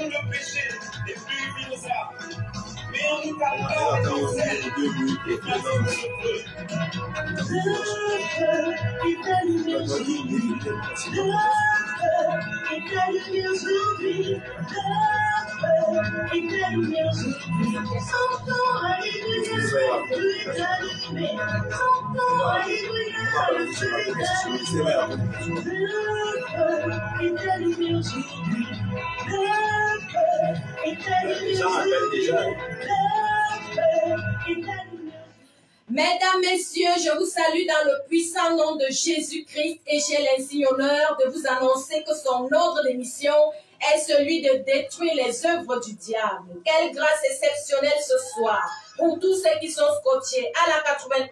le péché est plus vivre. Mais en nous captant les ancêtres et faisant le feu. Mesdames, messieurs, je vous salue dans le puissant nom de Jésus-Christ et j'ai l'insigne honneur de vous annoncer que son ordre d'émission est celui de détruire les œuvres du diable. Quelle grâce exceptionnelle ce soir pour tous ceux qui sont scotchés à la 91.1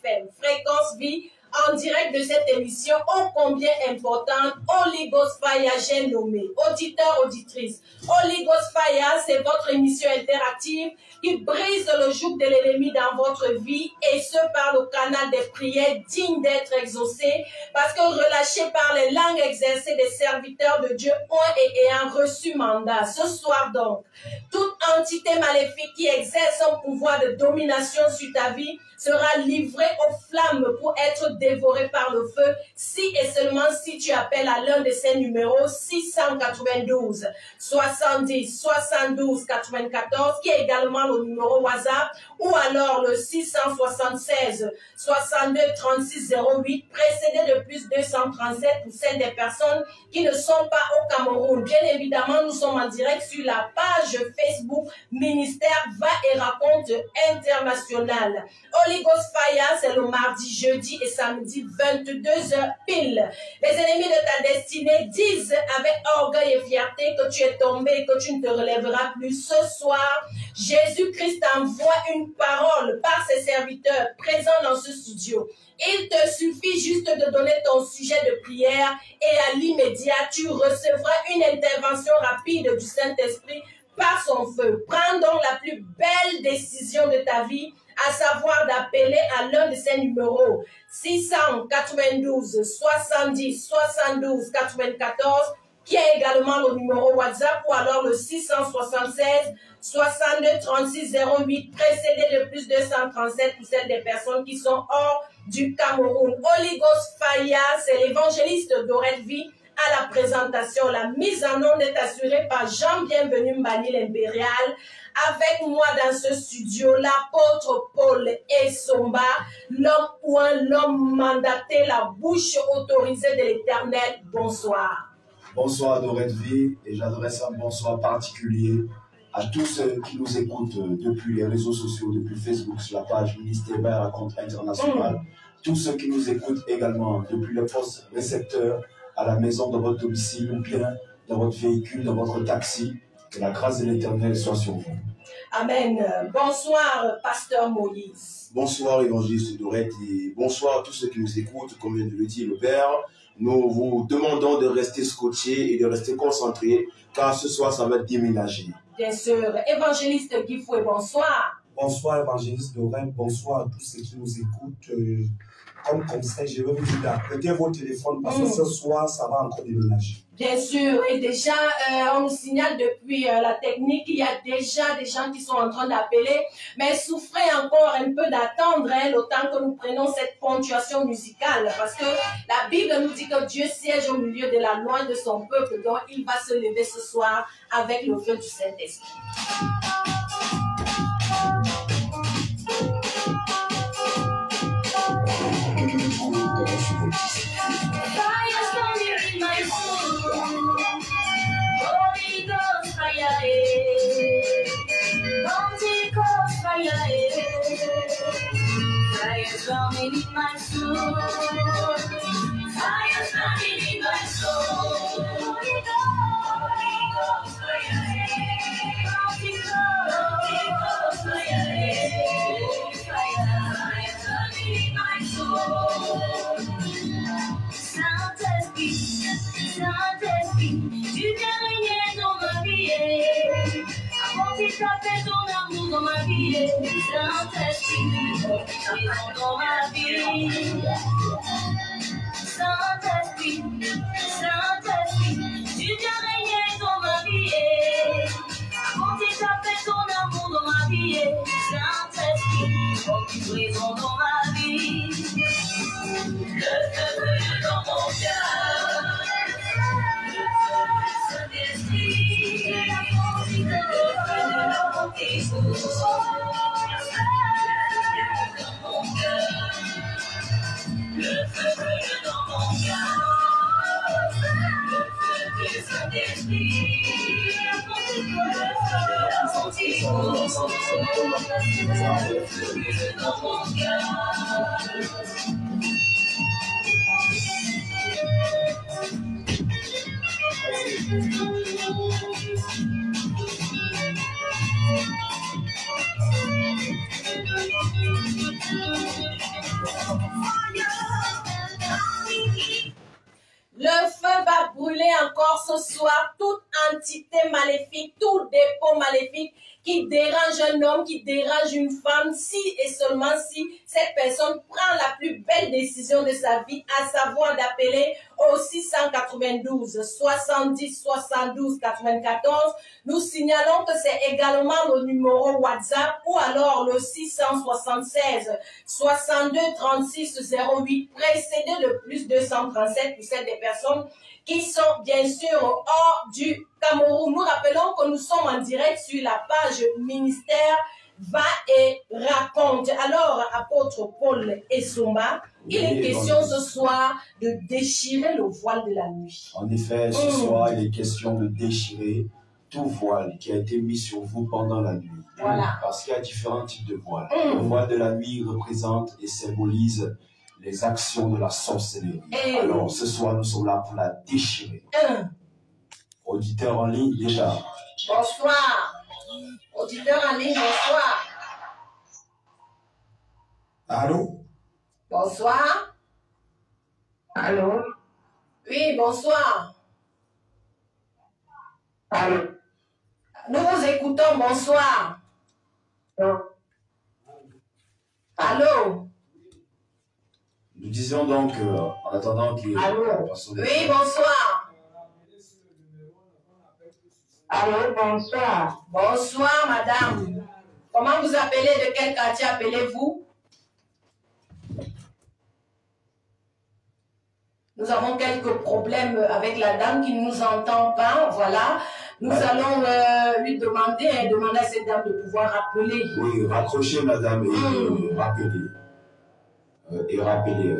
FM, fréquence vie, en direct de cette émission ô combien importante, Holy Ghost Fire, j'ai nommé, auditeurs, auditrices. Holy Ghost Fire, c'est votre émission interactive qui brise le joug de l'ennemi dans votre vie et ce par le canal des prières dignes d'être exaucées parce que relâchés par les langues exercées des serviteurs de Dieu ont et ayant reçu mandat. Ce soir donc, toute entité maléfique qui exerce un pouvoir de domination sur ta vie sera livrée aux flammes pour être dévorée par le feu si et seulement si tu appelles à l'un de ces numéros 692 70 72 94 qui est également le numéro WhatsApp ou alors le 676 62 36 08 précédé de plus 237 pour celles des personnes qui ne sont pas au Cameroun. Bien évidemment, nous sommes en direct sur la page Facebook Ministère Va et Raconte International. Holy Ghost Fire, c'est le mardi, jeudi et samedi 22h pile. Les ennemis de ta destinée disent avec orgueil et fierté que tu es tombé et que tu ne te relèveras plus. Ce soir, Jésus-Christ envoie une parole par ses serviteurs présents dans ce studio. Il te suffit juste de donner ton sujet de prière et à l'immédiat, tu recevras une intervention rapide du Saint-Esprit par son feu. Prends donc la plus belle décision de ta vie, à savoir d'appeler à l'un de ces numéros 692 70 72 94 qui est également le numéro WhatsApp ou alors le 676 62 36 08 précédé de plus 237 pour celles des personnes qui sont hors du Cameroun. Holy Ghost Fire, c'est l'évangéliste Dorette Vie à la présentation. La mise en onde est assurée par Jean Bienvenu Mbani l'Impérial. Avec moi dans ce studio, l'apôtre Paul Essomba, l'homme point, l'homme mandaté, la bouche autorisée de l'Éternel. Bonsoir. Bonsoir Dorette Vie et j'adresse un bonsoir particulier à tous ceux qui nous écoutent depuis les réseaux sociaux, depuis Facebook, sur la page Ministère Va et Raconte International. Tous ceux qui nous écoutent également depuis le poste récepteur à la maison, dans votre domicile ou bien dans votre véhicule, dans votre taxi. Que la grâce de l'Éternel soit sur vous. Amen. Bonsoir, pasteur Moïse. Bonsoir, évangéliste Dorette, et bonsoir à tous ceux qui nous écoutent. Comme vient de le dire le Père, nous vous demandons de rester scotchés et de rester concentrés, car ce soir, ça va déménager. Bien sûr. Évangéliste Guy Fouet, bonsoir. Bonsoir, évangéliste Dorette. Bonsoir à tous ceux qui nous écoutent. Comme conseil, je vais vous dire d'appeler vos téléphones parce que ce soir, ça va encore déménager. Bien sûr, et déjà, on nous signale depuis la technique, il y a déjà des gens qui sont en train d'appeler, mais souffrez encore un peu d'attendre le temps que nous prenons cette ponctuation musicale, parce que la Bible nous dit que Dieu siège au milieu de la loi de son peuple, donc il va se lever ce soir avec le feu du Saint-Esprit. Fire's burning in my soul. Fire's burning in my soul. Holy Ghost, fire. Holy Ghost, fire. Fire's burning in my soul. Saint-Esprit, tu viens régner dans ma vie. Apporte ta paix, ton amour dans ma vie. Saint-Esprit, dans ma vie. Saint-Esprit, tu viens régner dans ma vie. prison dans ma vie. Le feu brûle dans mon cœur. Le feu du Saint-Esprit. Le feu de l'Antichrist. Dans mon cœur. Le feu brûle dans mon cœur. Le feu du Saint-Esprit. Le feu va brûler encore ce soir toute entité maléfique, tout dépôt maléfique qui dérange un homme, qui dérange une femme, si et seulement si cette personne prend la plus belle décision de sa vie, à savoir d'appeler au 692 70 72 94. Nous signalons que c'est également le numéro WhatsApp ou alors le 676 62 36 08 précédé de plus 237 pour celles des personnes qui sont bien sûr hors du Cameroun. Nous rappelons que nous sommes en direct sur la page ministère Va et Raconte. Alors, apôtre Paul Essomba, il est question ce soir de déchirer le voile de la nuit. En effet, ce soir, il est question de déchirer tout voile qui a été mis sur vous pendant la nuit. Voilà. Parce qu'il y a différents types de voiles. Le voile de la nuit représente et symbolise les actions de la sorcellerie. Alors, ce soir, nous sommes là pour la déchirer. Auditeur en ligne, déjà. Bonsoir. Auditeur en ligne, bonsoir. Allô? Bonsoir. Allô? Oui, bonsoir. Allô? Nous vous écoutons, bonsoir. Allô? Nous disions donc, en attendant qu'il y ait la personne... Oui, bonsoir. Allô, bonsoir. Bonsoir, madame. Comment vous appelez? De quel quartier appelez-vous? Nous avons quelques problèmes avec la dame qui ne nous entend pas. Voilà. Nous allons lui demander à cette dame de pouvoir rappeler. Oui, raccrochez, madame, et rappelez. Et rappelez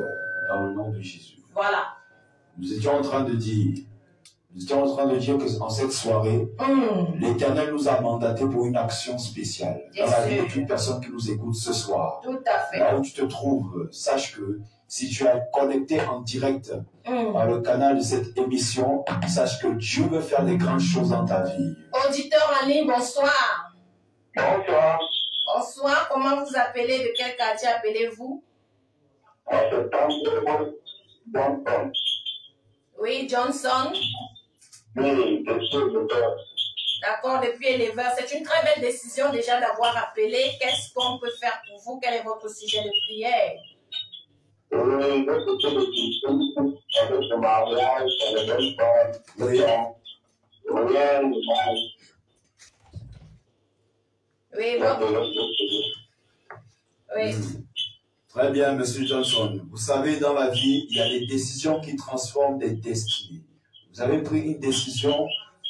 dans le nom de Jésus. Voilà. Nous étions en train de dire qu'en cette soirée, l'Éternel nous a mandaté pour une action spéciale. Dans la vie de toute personne qui nous écoute ce soir. Tout à fait. Là où tu te trouves, sache que si tu es connecté en direct par le canal de cette émission, sache que Dieu veut faire des grandes choses dans ta vie. Auditeur en ligne, bonsoir. Bonsoir. Bonsoir, comment vous appelez? De quel quartier appelez-vous? Oui, Johnson. Oui, D'accord, depuis éleveur. C'est une très belle décision déjà d'avoir appelé. Qu'est-ce qu'on peut faire pour vous? Quel est votre sujet de prière? Oui, avec le mariage, Oui. Très bien, Monsieur Johnson. Vous savez, dans la vie, il y a des décisions qui transforment des destinées. Vous avez pris une décision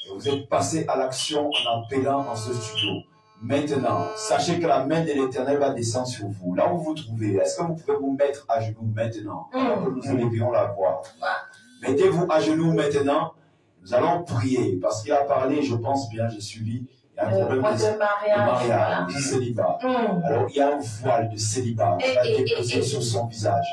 et vous êtes passé à l'action en appelant dans ce studio. Maintenant, sachez que la main de l'Éternel va descendre sur vous. Là où vous vous trouvez, est-ce que vous pouvez vous mettre à genoux maintenant? Alors que nous élevions la voix. Mettez-vous à genoux maintenant. Nous allons prier parce qu'il a parlé, je pense bien, j'ai suivi. Il y a un problème de mariage, du célibat. Alors, il y a un voile de célibat qui va être déposé sur son visage.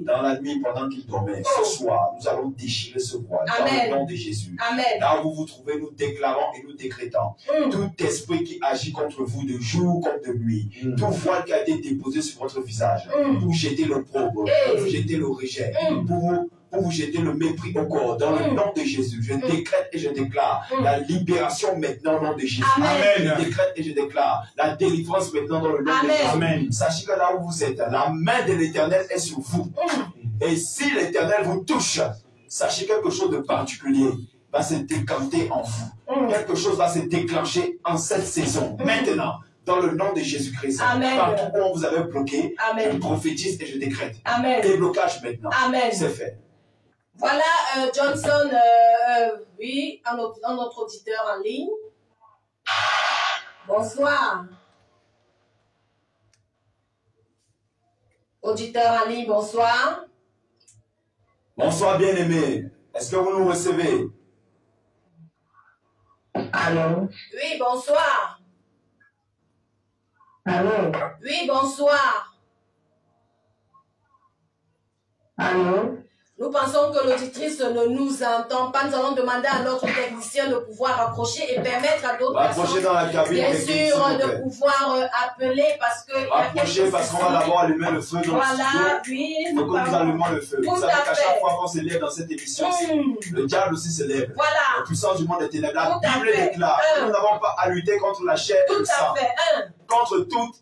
Dans la nuit, pendant qu'il dormait, ce soir, nous allons déchirer ce voile dans le nom de Jésus. Amen. Là où vous vous trouvez, nous déclarons et nous décrétons tout esprit qui agit contre vous de jour comme de nuit, tout voile qui a été déposé sur votre visage, pour jeter le probe, pour vous jeter le rejet, pour vous jeter le mépris au corps, dans le nom de Jésus. Je décrète et je déclare la libération maintenant au nom de Jésus. Amen. Je décrète et je déclare la délivrance maintenant dans le nom de Jésus. Amen. Sachez que là où vous êtes, la main de l'Éternel est sur vous. Et si l'Éternel vous touche, sachez quelque chose de particulier va se décanter en vous. Quelque chose va se déclencher en cette saison. Maintenant, dans le nom de Jésus-Christ. Amen. Partout où on vous avait bloqué, Amen. je prophétise et je décrète. Amen. Déblocage maintenant. Amen. C'est fait. Voilà, Johnson, oui, un autre auditeur en ligne. Bonsoir. Auditeur en ligne, bonsoir. Bonsoir, bien-aimé. Est-ce que vous nous recevez? Allô? Oui, bonsoir. Allô? Oui, bonsoir. Allô? Nous pensons que l'auditrice ne nous entend pas. Nous allons demander à notre technicien de pouvoir rapprocher et permettre à d'autres Rapprochez dans la cabine. bien technique, sûr, s'il vous de plaît. pouvoir appeler parce que... Rapprochez parce qu'on va d'abord allumer le feu dans le Voilà, studio. oui. Il faut que nous allumons le feu. Tout Vous savez à qu'à fait. chaque fois qu'on se lève dans cette émission, le diable aussi se lève. Voilà. La puissance du monde des ténèbres. La Tout à Bible fait. déclare que nous n'avons pas à lutter contre la chair et Tout le sang, à fait. contre toutes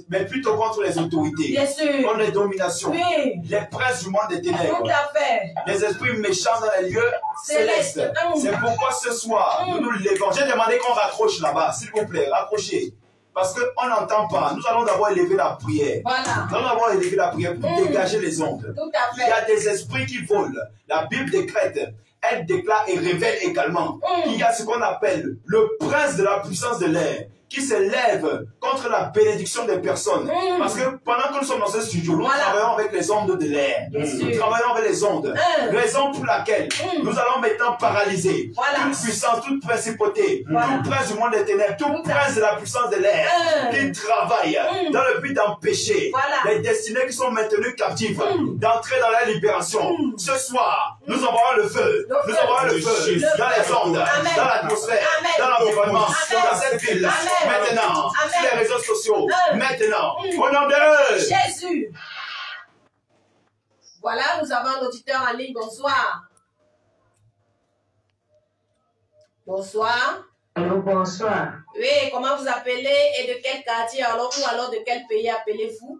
mais plutôt contre les autorités, Bien sûr. contre les dominations, Oui. les princes du monde des ténèbres, Tout à fait. les esprits méchants dans les lieux Céleste. célestes. C'est pourquoi ce soir, nous nous levons. J'ai demandé qu'on raccroche là-bas, s'il vous plaît, raccrochez. Parce qu'on n'entend pas. Nous allons d'abord élever la prière. Voilà. Nous allons d'abord élever la prière pour dégager les ondes. Tout à Il y a fait. des esprits qui volent. La Bible décrète, elle déclare et révèle également qu'il y a ce qu'on appelle le prince de la puissance de l'air qui se lève contre la bénédiction des personnes. Parce que pendant que nous sommes dans ce studio, nous Voilà. travaillons avec les ondes de l'air. Bien sûr. Nous travaillons avec les ondes. Raison pour laquelle nous allons maintenant paralyser Voilà. toute puissance, toute principauté, Voilà. tout prince du monde des ténèbres, tout prince de la puissance de l'air qui travaille dans le but d'empêcher Voilà. les destinées qui sont maintenues captives d'entrer dans la libération. Ce soir, nous envoyons le feu. Le Nous feu. envoyons le feu Le dans les feu. ondes, Amen. dans l'atmosphère, Amen. dans l'environnement, Amen. dans cette ville. Amen. Maintenant, Amen. sur les réseaux sociaux. Amen. Maintenant, au nom de Jésus. Voilà, nous avons un auditeur en ligne. Bonsoir. Bonsoir. Allô, bonsoir. Oui, comment vous appelez et de quel quartier alors ou alors de quel pays appelez-vous?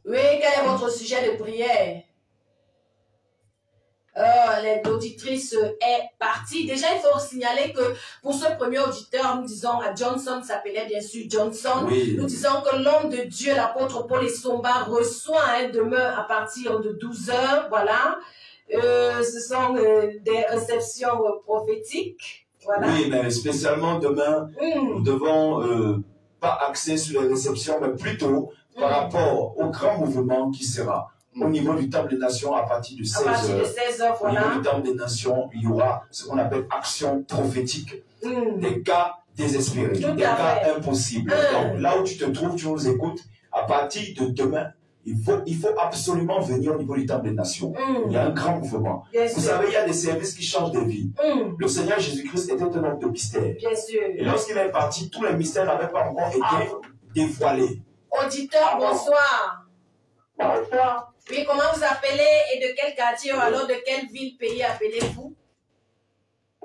Oui, quel est votre sujet de prière? L'auditrice est partie. Déjà, il faut signaler que pour ce premier auditeur, nous disons à Johnson, s'appelait bien sûr Johnson, Oui. nous disons que l'homme de Dieu, l'apôtre Paul Essomba, reçoit demain à partir de 12 h. Voilà. Ce sont des réceptions prophétiques. Voilà. Oui, mais spécialement demain, nous devons pas axer sur les réceptions, mais plutôt par rapport au grand mouvement qui sera au niveau du Temple des Nations à partir de 16 À partir de h. 16 h, Au niveau voilà. du Temple des Nations, il y aura ce qu'on appelle action prophétique. Des cas désespérés, Tout des à cas fait. impossibles. Donc là où tu te trouves, tu nous écoutes. À partir de demain, il faut absolument venir au niveau du Temple des Nations. Il y a un grand mouvement. Bien Vous sûr. savez, il y a des services qui changent de vie. Le Seigneur Jésus-Christ était un homme de mystère. Bien sûr. Et lorsqu'il est parti, tous les mystères n'avaient pas encore été dévoilés. Auditeur, bonsoir. Bonsoir. Oui, comment vous appelez et de quel quartier ou alors de quelle ville, pays appelez-vous?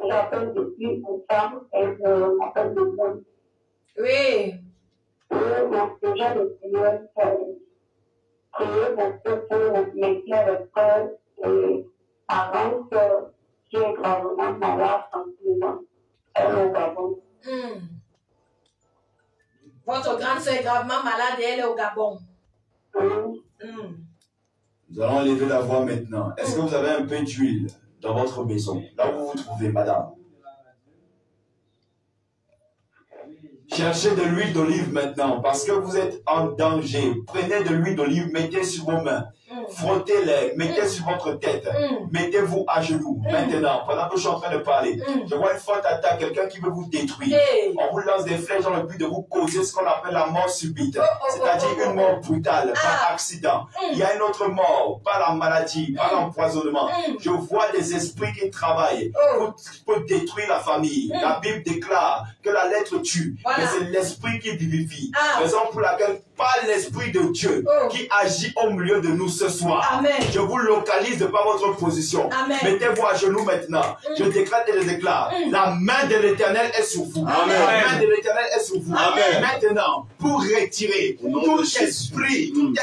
J'appelle depuis une femme et je m'appelle de Monde. Oui. Mon sujet de prière, c'est prier mon Dieu pour le métier de frère et avant que j'ai gravement malade en prison. Elle est au Gabon. Votre grande soeur est gravement malade et elle est au Gabon. Nous allons lever la voix maintenant. Est-ce que vous avez un peu d'huile dans votre maison, là où vous vous trouvez, madame? Cherchez de l'huile d'olive maintenant, parce que vous êtes en danger. Prenez de l'huile d'olive, mettez sur vos mains. Frottez-les, mettez sur votre tête. Mettez-vous à genoux. Maintenant, pendant que je suis en train de parler, je vois une forte attaque, quelqu'un qui veut vous détruire. On vous lance des flèches dans le but de vous causer ce qu'on appelle la mort subite. C'est-à-dire une mort brutale, par accident. Il y a une autre mort, par la maladie, par l'empoisonnement. Je vois des esprits qui travaillent pour détruire la famille. La Bible déclare que la lettre tue, mais c'est l'esprit qui vivifie. Raison pour laquelle, par l'esprit de Dieu qui agit au milieu de nous ce soir, Amen. je vous localise de par votre position. Mettez-vous à genoux maintenant. Je décrète et je déclare. La main de l'Éternel est sur vous. Amen. La main de l'Éternel est sur vous. Amen. Maintenant, pour retirer Au nom tout de Jésus.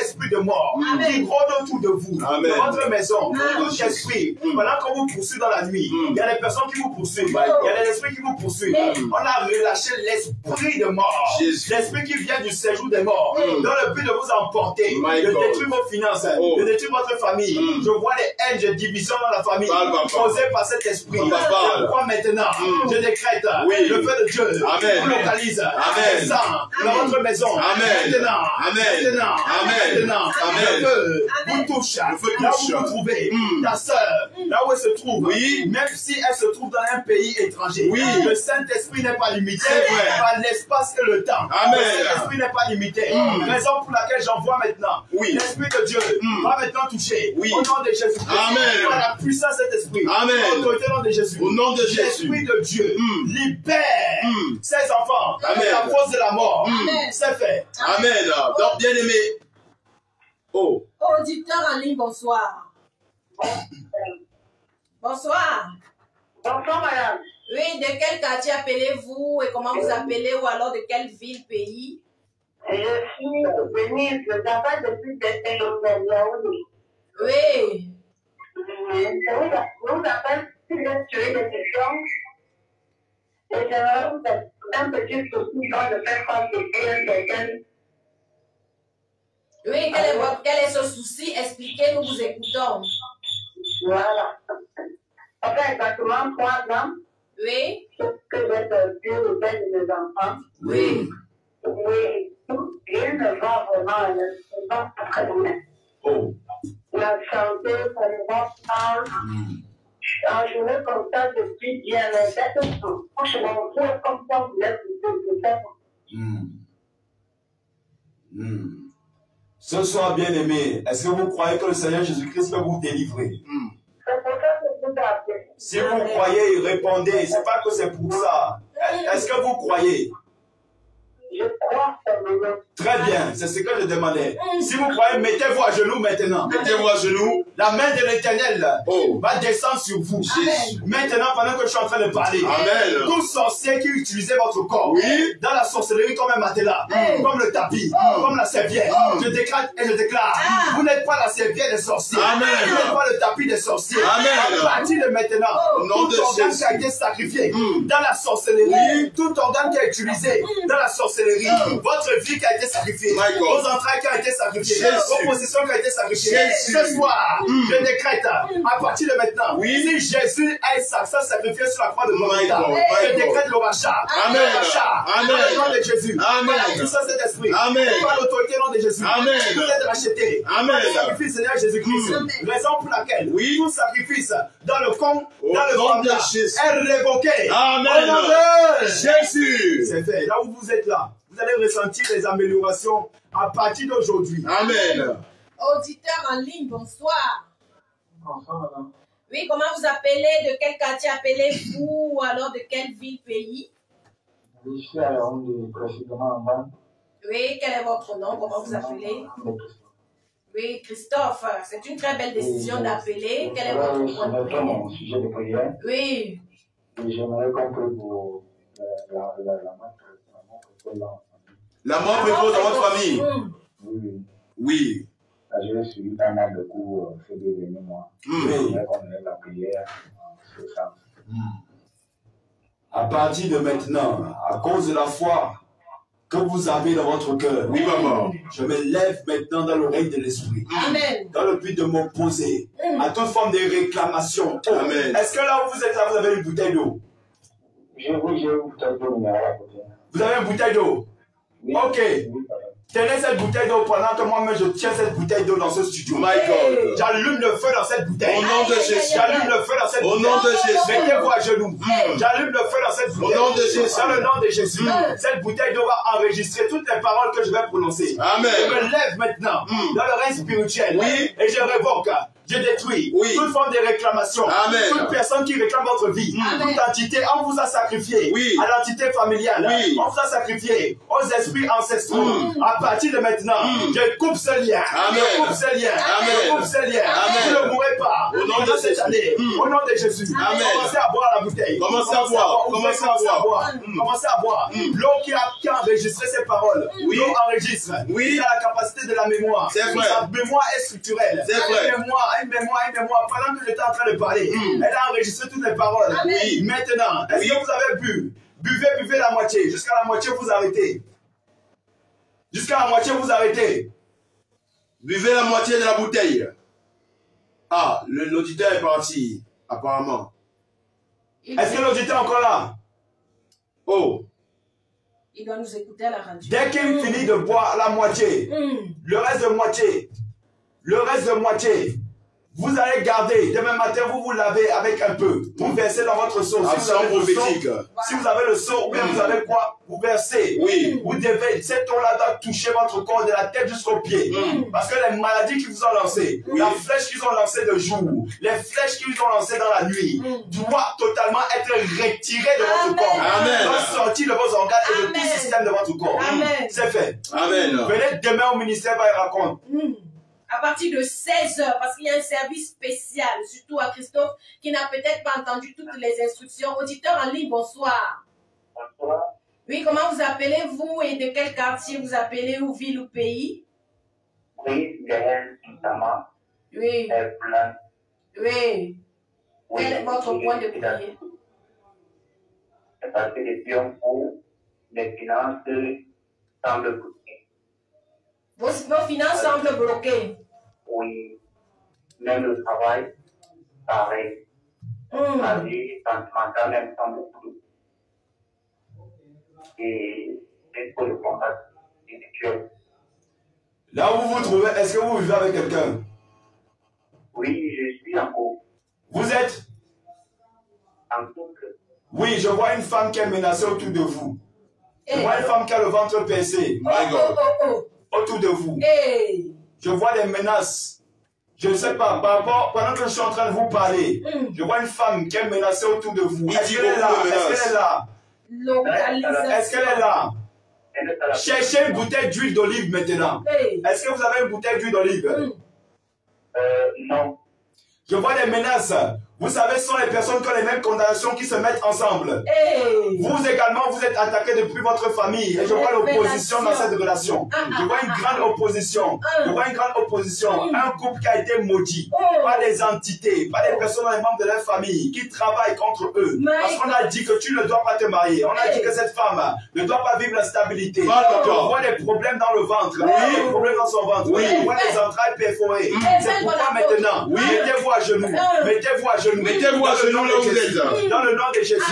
esprit de mort Amen. qui rôde autour de vous, Amen. de votre maison, Amen. tout esprit. Pendant qu'on vous poursuit dans la nuit, il y a des personnes qui vous poursuivent, il y a des esprits qui vous poursuivent. On a relâché l'esprit de mort, Jésus. l'esprit qui vient du séjour des morts, dans le but de vous emporter, My de God. détruire vos finances, Oh. de détruire votre famille. Je vois les haines, de division dans la famille Parle, papa. causées par cet esprit. Papa, parle. Je crois maintenant, je décrète Oui. le feu de Dieu Amen. vous localise, Amen. descend dans votre maison. Amen. Maintenant, Amen. maintenant, Amen. maintenant, Amen. le feu Amen. vous touche, Le feu là où touche. vous vous trouvez, Mm. ta sœur, là où elle se trouve, Oui. même si elle se trouve dans un pays étranger, Oui. le Saint-Esprit n'est pas limité C'est vrai. par l'espace et le temps. Amen. Le Saint-Esprit n'est pas limité. Raison pour laquelle j'envoie maintenant Oui. l'Esprit de Dieu va maintenant toucher Oui. au nom de Jésus-Christ. Amen. Par la puissance de cet esprit. Amen. L'autorité au nom de Jésus. Au nom de Jésus. L'Esprit de Dieu libère ses enfants Amen. de la cause de la mort. Amen. C'est fait. Amen. Donc, bien aimé. Oh. Auditeur en ligne, bonsoir. Bonsoir. Bonsoir, madame. Oui, de quel quartier appelez-vous et comment vous appelez ou alors de quelle ville, pays? Je suis venue, je t'appelle depuis quelques jours de Yaoundé. Oui. Je vous appelle si vous êtes tué de questions. Et j'aimerais vous faire un petit souci quand je fais face de quelqu'un. Oui, quel est ce souci? Expliquez, nous vous écoutons. Voilà. Ça fait exactement 3 ans Oui. que j'ai perdu le père de mes enfants. Oui. Oui, il ne va vraiment, ne va pas très bien. Oh. La santé, ça ne va pas. Je me constate depuis bien, mais c'est tout. Franchement, vous êtes comme ça, vous êtes Ce soir, bien aimé, est-ce que vous croyez que le Seigneur Jésus-Christ peut vous délivrer? c'est pour ça que je vous ai appelé. Si vous croyez, répondez. C'est pas que c'est pour ça. Est-ce que vous croyez? Je crois que maintenant. Très bien, c'est ce que je demandais. Si vous croyez, mettez-vous à genoux maintenant. Mettez-vous à genoux. La main de l'Éternel va descendre sur vous. Amen. Maintenant, pendant que je suis en train de parler, Amen. tout sorcier qui utilisait votre corps Oui. dans la sorcellerie comme un matelas, comme le tapis, comme la serviette, je décrète et je déclare, vous n'êtes pas la serviette des sorciers. Amen. Vous n'êtes pas le tapis des sorciers. Amen. À partir de maintenant, Au nom de tout organe Jésus. qui a été sacrifié dans la sorcellerie, tout organe qui a été utilisé dans la sorcellerie, votre vie qui a été sacrifiée, My God. vos entrailles qui ont été sacrifiées, Jésus. vos possessions qui ont été sacrifiées. Jésus. Ce soir, je décrète, à partir de maintenant, si Jésus a sacrifié sur la croix de Golgotha, God. je My God. décrète le rachat. Amen. Le rachat. Amen. Dans le nom de Jésus. Amen. Par la puissance de cet esprit. Amen. Par l'autorité au nom de Jésus. Amen. Vous êtes rachetés. Amen. Par le sacrifice Seigneur Jésus-Christ. Raison pour laquelle tout sacrifice dans le camp, Au dans le nom de format, Jésus. est révoqué. Amen. Au nom de Jésus. C'est fait. Là où vous êtes là, vous allez ressentir des améliorations à partir d'aujourd'hui. Amen. Auditeur en ligne, bonsoir. Bonsoir, madame. Oui, comment vous appelez? De quel quartier appelez-vous ou alors de quelle ville, pays? Je suis à Yaoundé, précisément en bas. Oui, quel est votre nom? Comment vous appelez? Oui, Christophe, c'est une très belle décision d'appeler. Quel est votre point de C'est mon prière? sujet de prière. Oui. Et j'aimerais qu'on prie pour la La mort prévôt dans votre famille. Oui, Oui. j'ai suivi pas mal de cours ces 2 derniers mois. J'aimerais qu'on ait la prière en ce sens. À partir de maintenant, à cause de la foi que vous avez dans votre cœur, Oui, maman. je me lève maintenant dans l'oreille de l'esprit, Amen. dans le but de m'opposer à toute forme de réclamation. Amen. Est-ce que là où vous êtes là, vous avez une bouteille d'eau? J'ai une bouteille d'eau numéro à côté. Vous avez une bouteille d'eau? Oui, Ok. oui, pardon. Tenez cette bouteille d'eau pendant que moi-même je tiens cette bouteille d'eau dans ce studio. My God. J'allume le feu dans cette bouteille. Au nom de Jésus. J'allume le feu dans cette Au bouteille. nom de Jésus. Mettez-vous à genoux. J'allume le feu dans cette bouteille. nom de Jésus. Dans le nom de Jésus. Cette bouteille d'eau va enregistrer toutes les paroles que je vais prononcer. Amen. Je me lève maintenant dans le règne spirituel. Oui. Et je révoque. Je détruis Oui. toute forme de réclamation. Amen. Toute personne qui réclame votre vie. Amen. Toute entité, on vous a sacrifié Oui. à l'entité familiale. Oui. On vous a sacrifié aux esprits ancestraux. À partir de maintenant, je coupe ce lien. Amen. Je coupe ce lien. Amen. Je coupe ce lien. Amen. Vous ne mourrez pas. Au nom Vous pendant cette année, au nom de Jésus, Amen. commencez à boire la bouteille. Commencez à boire. Commencez à boire. Commencez à boire. L'eau qui a enregistré ces paroles, Oui. l'eau enregistre. Oui. Il a la capacité de la mémoire. C'est vrai. Sa mémoire est structurelle. C'est vrai. Une mémoire. Pendant que j'étais en train de parler, elle a enregistré toutes les paroles. Oui. Maintenant, est-ce que vous avez bu? Buvez la moitié. Jusqu'à la moitié, vous arrêtez. Jusqu'à la moitié, vous arrêtez. Buvez la moitié de la bouteille. Ah, l'auditeur est parti, apparemment. Est-ce que l'auditeur est encore là? Oh. Il doit nous écouter à la radio. Dès qu'il finit de boire la moitié, le reste de moitié, vous allez garder. Demain matin, vous lavez avec un peu. Vous versez dans votre seau. Si vous avez le seau, ou bien vous avez quoi? Vous versez. Oui. Vous devez, cette eau-là doit toucher votre corps de la tête jusqu'au pied. Parce que les maladies qui vous ont lancées, la flèche qu'ils ont lancée de jour, les flèches qu'ils ont lancées dans la nuit, doit totalement être retirée de votre corps. Amen. Doit sortir de vos organes et de tout système de votre corps. C'est fait. Amen. Venez demain au ministère, va y raconter. À partir de 16h, parce qu'il y a un service spécial, surtout à Christophe, qui n'a peut-être pas entendu toutes les instructions. Auditeur en ligne, bonsoir. Bonsoir. Oui, comment vous appelez-vous et de quel quartier vous appelez, ou ville ou pays? Oui, Gaël Sintama. Oui, Plan. oui. Quel est votre point de prière? C'est parce que les pions pour les finances semblent bloquées. Vos finances semblent bloquées. Oui, même le travail, pareil. La vie sentimentale même semble bloquée. Et c'est pour le combat spirituel. Là où vous vous trouvez, est-ce que vous vivez avec quelqu'un? Oui, je suis en couple. Vous êtes? En couple. Oui, je vois une femme qui est menacée autour de vous. Je vois une femme qui a le ventre percé. My God. Autour de vous. Je vois des menaces. Je ne sais pas, par rapport, pendant que je suis en train de vous parler, je vois une femme qui est menacée autour de vous. Est-ce qu'elle est là? Est-ce qu'elle est là? Est-ce qu'elle est là? Cherchez une bouteille d'huile d'olive maintenant. Est-ce que vous avez une bouteille d'huile d'olive? Non. Je vois des menaces. Vous savez, ce sont les personnes qui ont les mêmes condamnations qui se mettent ensemble. Vous également, vous êtes attaqués depuis votre famille. Et je vois l'opposition dans cette relation. Je vois une grande opposition. Je vois une grande opposition. Un couple qui a été maudit. Pas des entités, pas des personnes, les membres de leur famille qui travaillent contre eux. Parce qu'on a dit que tu ne dois pas te marier. On a dit que cette femme ne doit pas vivre la stabilité. Je vois des problèmes dans le ventre. Des problèmes dans son ventre. Je vois des entrailles perforées. C'est pourquoi maintenant, mettez-vous à genoux. Mettez-vous à genoux. Mettez-vous à genoux là où vous êtes. Dans le nom de Jésus.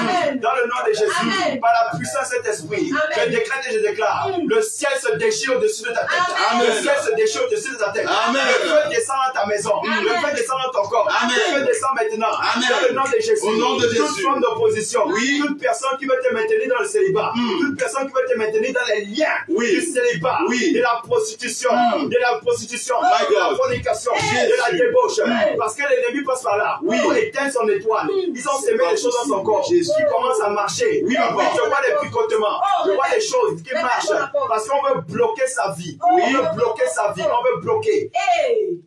Dans le nom de Jésus. Par la puissance de cet esprit. Je décrète et je déclare. Le ciel se déchire au-dessus de ta tête. Le ciel se déchire au-dessus de ta tête. Le feu descend dans ta maison. Le feu descend dans ton corps. Le feu descend maintenant. Dans le nom de Jésus. Au nom de Jésus. Toute forme d'opposition. Toute personne qui veut te maintenir dans le célibat. Toute personne qui veut te maintenir dans les liens du célibat. De la prostitution. De la prostitution. De la fornication. De la débauche. Parce que l'ennemi passe par là. Pour éteindre son étoile. Ils ont semé des choses dans son corps. Qui commence à marcher. Je vois des picotements. Je vois des choses qui marchent. Parce qu'on veut bloquer sa vie. On veut bloquer sa vie. On veut bloquer.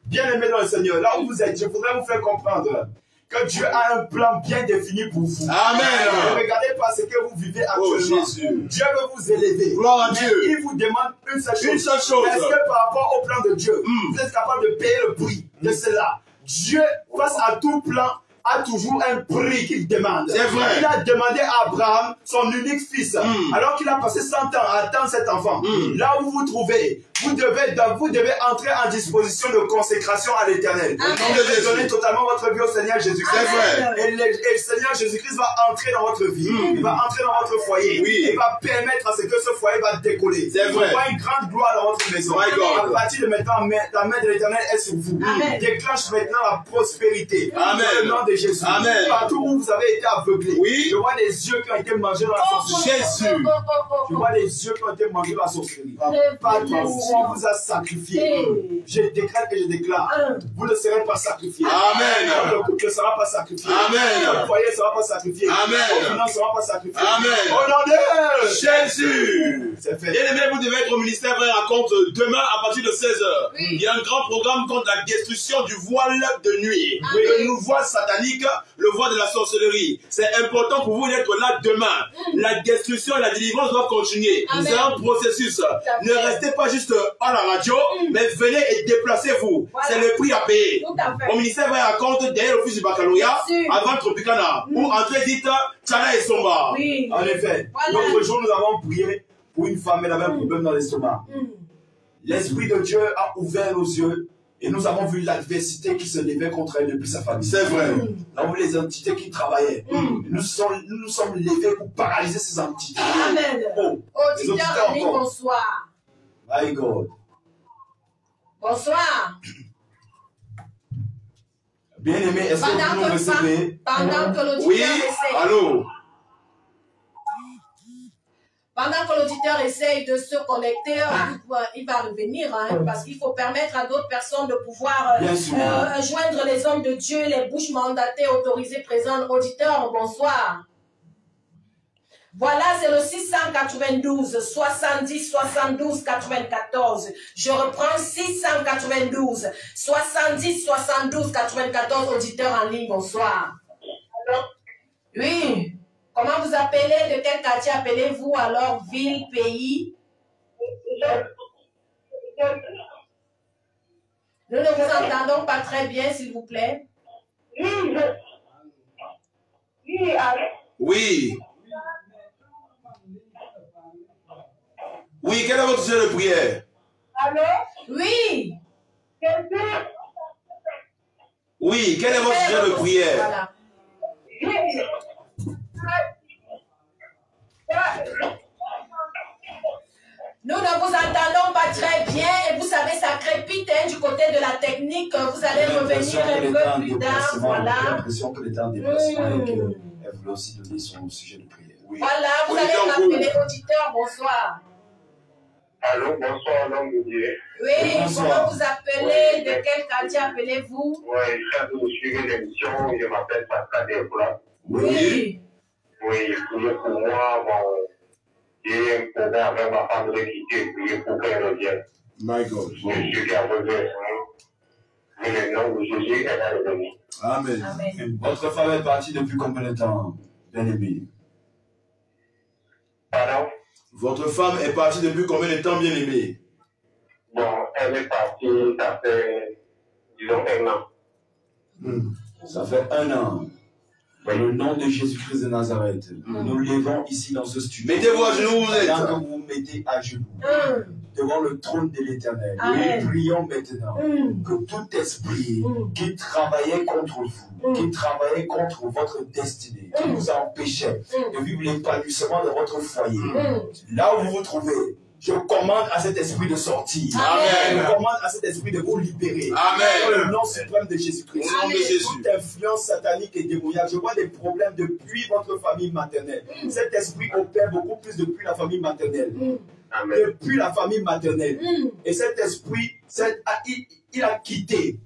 Bien aimé dans le Seigneur, là où vous êtes, je voudrais vous faire comprendre que Dieu a un plan bien défini pour vous. Amen. Ne regardez pas ce que vous vivez actuellement. Dieu veut vous élever. Gloire à Dieu. Il vous demande une seule chose. Est-ce que par rapport au plan de Dieu, vous êtes capable de payer le prix de cela? Dieu, face à tout plan, a toujours un prix qu'il demande. C'est vrai. Il a demandé à Abraham son unique fils, alors qu'il a passé 100 ans à attendre cet enfant. Là où vous vous trouvez, vous devez entrer en disposition de consécration à l'Éternel. Vous devez donner totalement votre vie au Seigneur Jésus-Christ. C'est vrai. Et le Seigneur Jésus-Christ va entrer dans votre vie. Il va entrer dans votre foyer. Il va permettre à ce que ce foyer va décoller. C'est vrai. Il va une grande gloire dans votre maison. À partir de maintenant, la main de l'Éternel est sur vous. Déclenche maintenant la prospérité. Amen. Dans le nom de Jésus. Amen. Partout où vous avez été aveuglé, je vois des yeux qui ont été mangés dans la sorcellerie. Jésus. Je vois des yeux qui ont été mangés dans la sorcellerie. Partout où on vous a sacrifié, je décrète et je déclare, vous ne serez pas sacrifiés. Amen. Votre couple ne sera pas sacrifié. Amen. Votre foyer ne sera pas sacrifié. Amen. Vos finances ne seront pas sacrifiées. Amen. Au nom de Jésus. C'est fait. Bien aimé, vous devez être au ministère Vrai Raconte demain à partir de 16h. Oui. Il y a un grand programme contre la destruction du voile de nuit. Amen. Le voile satanique, le voile de la sorcellerie. C'est important pour vous d'être là demain. La destruction et la délivrance doivent continuer. Amen. C'est un processus. à Ne fait. restez pas juste à la radio, mais venez et déplacez-vous. Voilà. C'est le prix à payer. Tout à fait. Au ministère Vrai Raconte, derrière l'office du baccalauréat, Bien sûr. avant Tropicana, ou entrez dites Tchana et Somba. Oui. En effet, Voilà. l'autre jour, nous avons prié pour une femme, elle avait un problème dans l'estomac. L'Esprit de Dieu a ouvert nos yeux et nous avons vu l'adversité qui se levait contre elle depuis sa famille. C'est vrai. Nous avons vu les entités qui travaillaient. Nous nous sommes levés pour paralyser ces entités. Amen. Oh, les Auditeur auditeurs ami, encore. bonsoir. My God. Bonsoir. Bien aimé, est-ce que vous nous recevez? Pendant que l'auditeur Oui, essaie. allô. Pendant que l'auditeur essaye de se connecter, il va revenir, hein, parce qu'il faut permettre à d'autres personnes de pouvoir Bien sûr. joindre les hommes de Dieu, les bouches mandatées, autorisées, présentes. Auditeur, bonsoir. Voilà, c'est le 692 70 72 94. Je reprends 692 70 72 94. Auditeur en ligne, bonsoir. Oui. Comment vous appelez? De quel quartier appelez-vous alors? Ville, pays? Nous ne vous entendons pas très bien, s'il vous plaît. Oui. Oui, quel est votre sujet de prière? Oui. Oui, quel est votre sujet de prière? Voilà. Nous ne vous entendons pas très bien et vous savez, ça crépite hein, du côté de la technique. Vous allez revenir un peu plus tard. J'ai Voilà. l'impression que l'État en déplacement et qu'elle voulait aussi donner son sujet de prière. Oui. Voilà, vous Oui, allez donc, m'appeler auditeur. Bonsoir. Allô, bonsoir, l'homme de Dieu. Oui, Bonsoir. comment vous appelez? De quel quartier appelez-vous? Oui, je viens de suivre l'émission, je m'appelle Pascal Descola. Oui. Oui, priez pour moi, bon, j'ai un problème avec ma femme de quitter, priez pour qu'elle revienne. My God. Je suis gardé, mais le nom de Jésus, elle va revenir. Amen. Amen. Votre femme est partie depuis combien de temps, bien-aimé? Pardon? Votre femme est partie depuis combien de temps, bien aimé? Bon, elle est partie, ça fait, disons, 1 an. Ça fait 1 an. Dans le nom de Jésus-Christ de Nazareth, nous levons ici dans ce studio. Mettez-vous à genoux où vous êtes. Pendant que vous vous mettez à genoux devant le trône de l'Éternel, Amen. nous prions maintenant que tout esprit qui travaillait contre vous, qui travaillait contre votre destinée, qui vous empêchait de vivre l'épanouissement de votre foyer, là où vous vous trouvez, je commande à cet esprit de sortir. Amen. Je commande à cet esprit de vous libérer. Amen. Dans le nom suprême de Jésus-Christ. Au nom de Jésus. Toute influence satanique et démoniaque, je vois des problèmes depuis votre famille maternelle. Cet esprit opère beaucoup plus depuis la famille maternelle. Amen. Depuis la famille maternelle. Et cet esprit, il a quitté.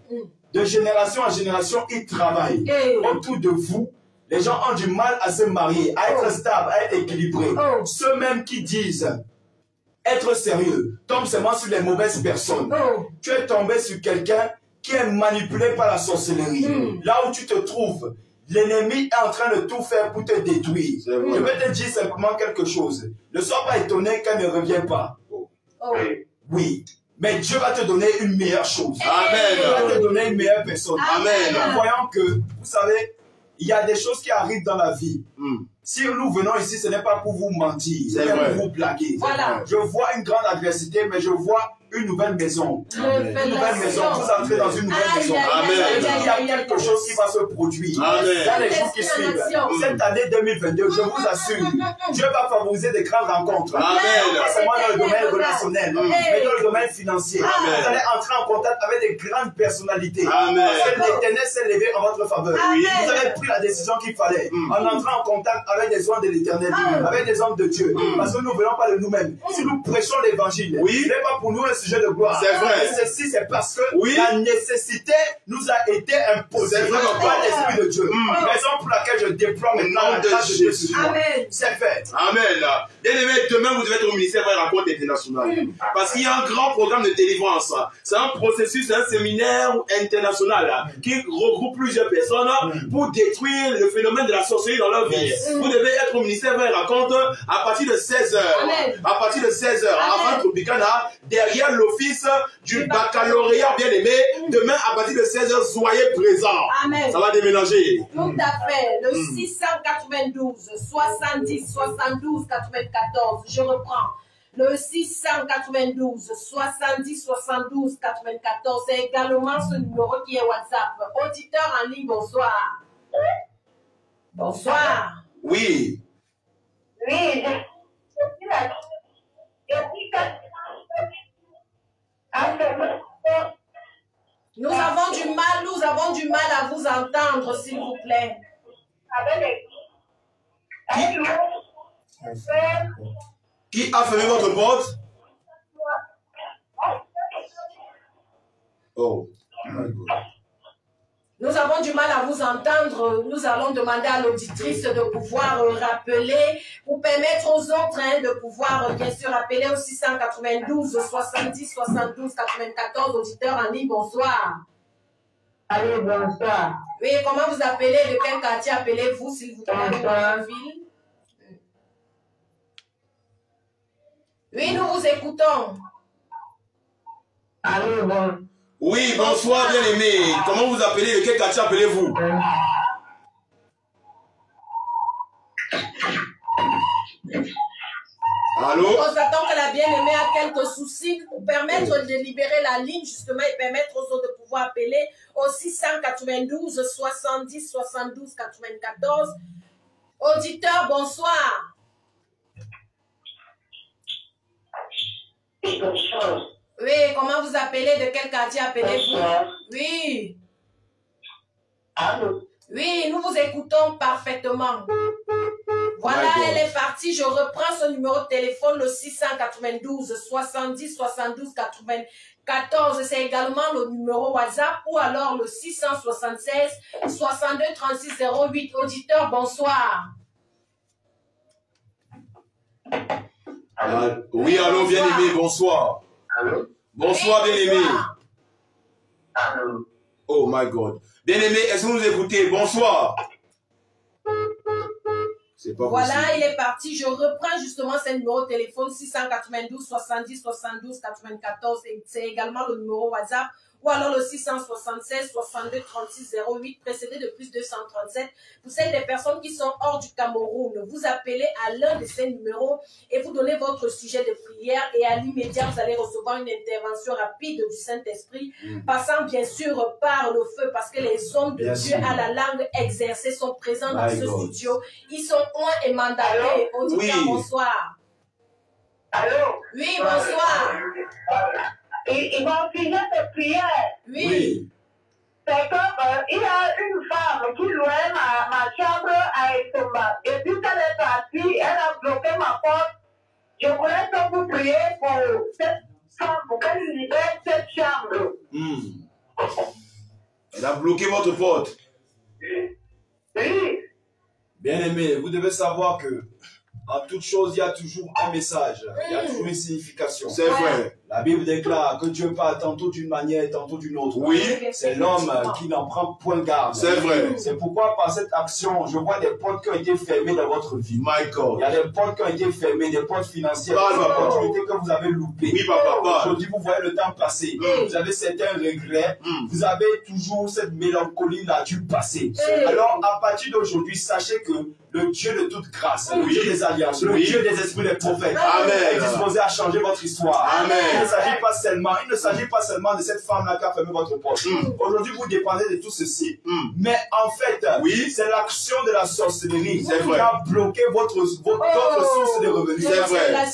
De génération en génération, il travaille. Autour de vous, les gens ont du mal à se marier, à être stable, à être équilibré. Ceux même qui disent être sérieux tombent seulement sur les mauvaises personnes. Tu es tombé sur quelqu'un qui est manipulé par la sorcellerie. Là où tu te trouves, l'ennemi est en train de tout faire pour te détruire. Je vais te dire simplement quelque chose. Ne sois pas étonné qu'elle ne revient pas. Oui. Oui. Mais Dieu va te donner une meilleure chose. Amen. Dieu va te donner une meilleure personne. Amen. Nous voyons que, vous savez, il y a des choses qui arrivent dans la vie. Si nous venons ici, ce n'est pas pour vous mentir, c'est vrai. pour vous blaguer. Voilà. Je vois une grande adversité, mais je vois une nouvelle maison. Une nouvelle maison. Vous entrez dans une nouvelle maison. Il y a quelque chose qui va se produire Amen. dans les jours qui suivent. Cette année 2022, je vous assure, Dieu va favoriser des grandes rencontres. Amen. Pas seulement dans le domaine relationnel, mais dans le domaine financier. Amen. Vous allez entrer en contact avec des grandes personnalités. Amen. Parce que l'Éternel s'est levé en votre faveur. Amen. Vous avez pris la décision qu'il fallait en entrant en contact avec des hommes de l'Éternel, avec des hommes de Dieu. Parce que nous ne venons pas de nous-mêmes. Si nous prêchons l'évangile, ce n'est pas pour nous sujet de gloire. C'est vrai. Et ceci, c'est parce que Oui. la nécessité nous a été imposée C'est vrai, papa. par l'Esprit de Dieu. Raison pour laquelle je déploie maintenant la grâce de Dieu sur moi. Amen. C'est fait. Amen. Bien aimé, demain vous devez être au ministère de la rencontre internationale. Parce qu'il y a un grand programme de délivrance. C'est un processus, c'est un séminaire international qui regroupe plusieurs personnes pour détruire le phénomène de la sorcellerie dans leur vie. Vous devez être au ministère de la rencontre à partir de 16h. Amen. À partir de 16h, avant Tropicana, derrière l'office du baccalauréat bien aimé. Demain, à partir de 16h, soyez présents. Amen. Ça va déménager. Tout à fait. Le 692, 70, 72, 94. Je reprends. Le 692, 70, 72, 94. C'est également ce numéro qui est WhatsApp. Auditeur en ligne, bonsoir. Bonsoir. Oui. Oui, Nous avons du mal à vous entendre, s'il vous plaît. Qui a fermé votre porte? Oh. Nous avons du mal à vous entendre. Nous allons demander à l'auditrice de pouvoir rappeler, pour permettre aux autres de pouvoir, bien sûr, appeler au 692 70 72 94. Auditeurs en ligne, bonsoir. allô, bonsoir. Oui, comment vous appelez? De quel quartier appelez-vous, s'il vous plaît? Bonsoir. De quelle ville? Oui, nous vous écoutons. Allô, bonsoir. Oui, bonsoir, bien-aimé. Comment vous appelez? De quel quartier appelez-vous? Allô? Nous constatons que la bien-aimée a quelques soucis pour permettre de libérer la ligne, justement, et permettre aux autres de pouvoir appeler au 692 70 72 94. Auditeur, bonsoir. Oui, comment vous appelez? De quel quartier appelez-vous? Oui. Allô? Oui, nous vous écoutons parfaitement. Voilà, elle est partie. Je reprends ce numéro de téléphone, le 692 70 72 94. C'est également le numéro WhatsApp ou alors le 676 62 36 08. Auditeur, bonsoir. Oui, allô, bien-aimé, bonsoir. Allô? Bonsoir, Oui, bien-aimé. bonsoir. Allô? Oh my God. Bien-aimé, est-ce que vous nous écoutez? Bonsoir. C'est pas Voilà, possible. il est parti. Je reprends justement ce numéro de téléphone 692 70 72 94. C'est également le numéro WhatsApp ou alors le 676 62 36 08 précédé de plus 237. Pour celles des personnes qui sont hors du Cameroun, vous appelez à l'un de ces numéros et vous donnez votre sujet de prière et à l'immédiat, vous allez recevoir une intervention rapide du Saint-Esprit, passant bien sûr par le feu parce que les hommes de Bien Dieu sûr. à la langue exercée sont présents dans My ce God. studio. Ils sont oints et mandatés. Auditeur, Oui. bonsoir. Allô? Oui, bonsoir. Et mon sujet de prière, Oui. c'est que il y a une femme qui louait ma chambre à Etomba. Et puis qu'elle est partie, elle a bloqué ma porte. Je voulais que vous priez pour cette femme, pour qu'elle libère cette chambre. Elle a bloqué votre porte. Oui. Bien-aimé, vous devez savoir que en toute chose, il y a toujours un message, il y a toujours une signification. C'est vrai. La Bible déclare que Dieu parle tantôt d'une manière, tantôt d'une autre. Oui. C'est l'homme qui n'en prend point garde. C'est vrai. C'est pourquoi par cette action, je vois des portes qui ont été fermées dans votre vie. My Il God. y a des portes qui ont été fermées, des portes financières, Parle, des papa. opportunités que vous avez loupées. Oui, papa, parle. Aujourd'hui, vous voyez le temps passer. Vous avez certains regrets. Vous avez toujours cette mélancolie-là du passé. Alors, à partir d'aujourd'hui, sachez que le Dieu de toute grâce, le Dieu des alliances, le Oui. Dieu des esprits des prophètes, Amen. est disposé à changer votre histoire. Amen. Il ne s'agit pas seulement de cette femme-là qui a fermé votre porte. Aujourd'hui, vous dépendez de tout ceci. Mais en fait, Oui. c'est l'action de la sorcellerie C'est vrai. qui a bloqué votre source de revenus. C'est vrai.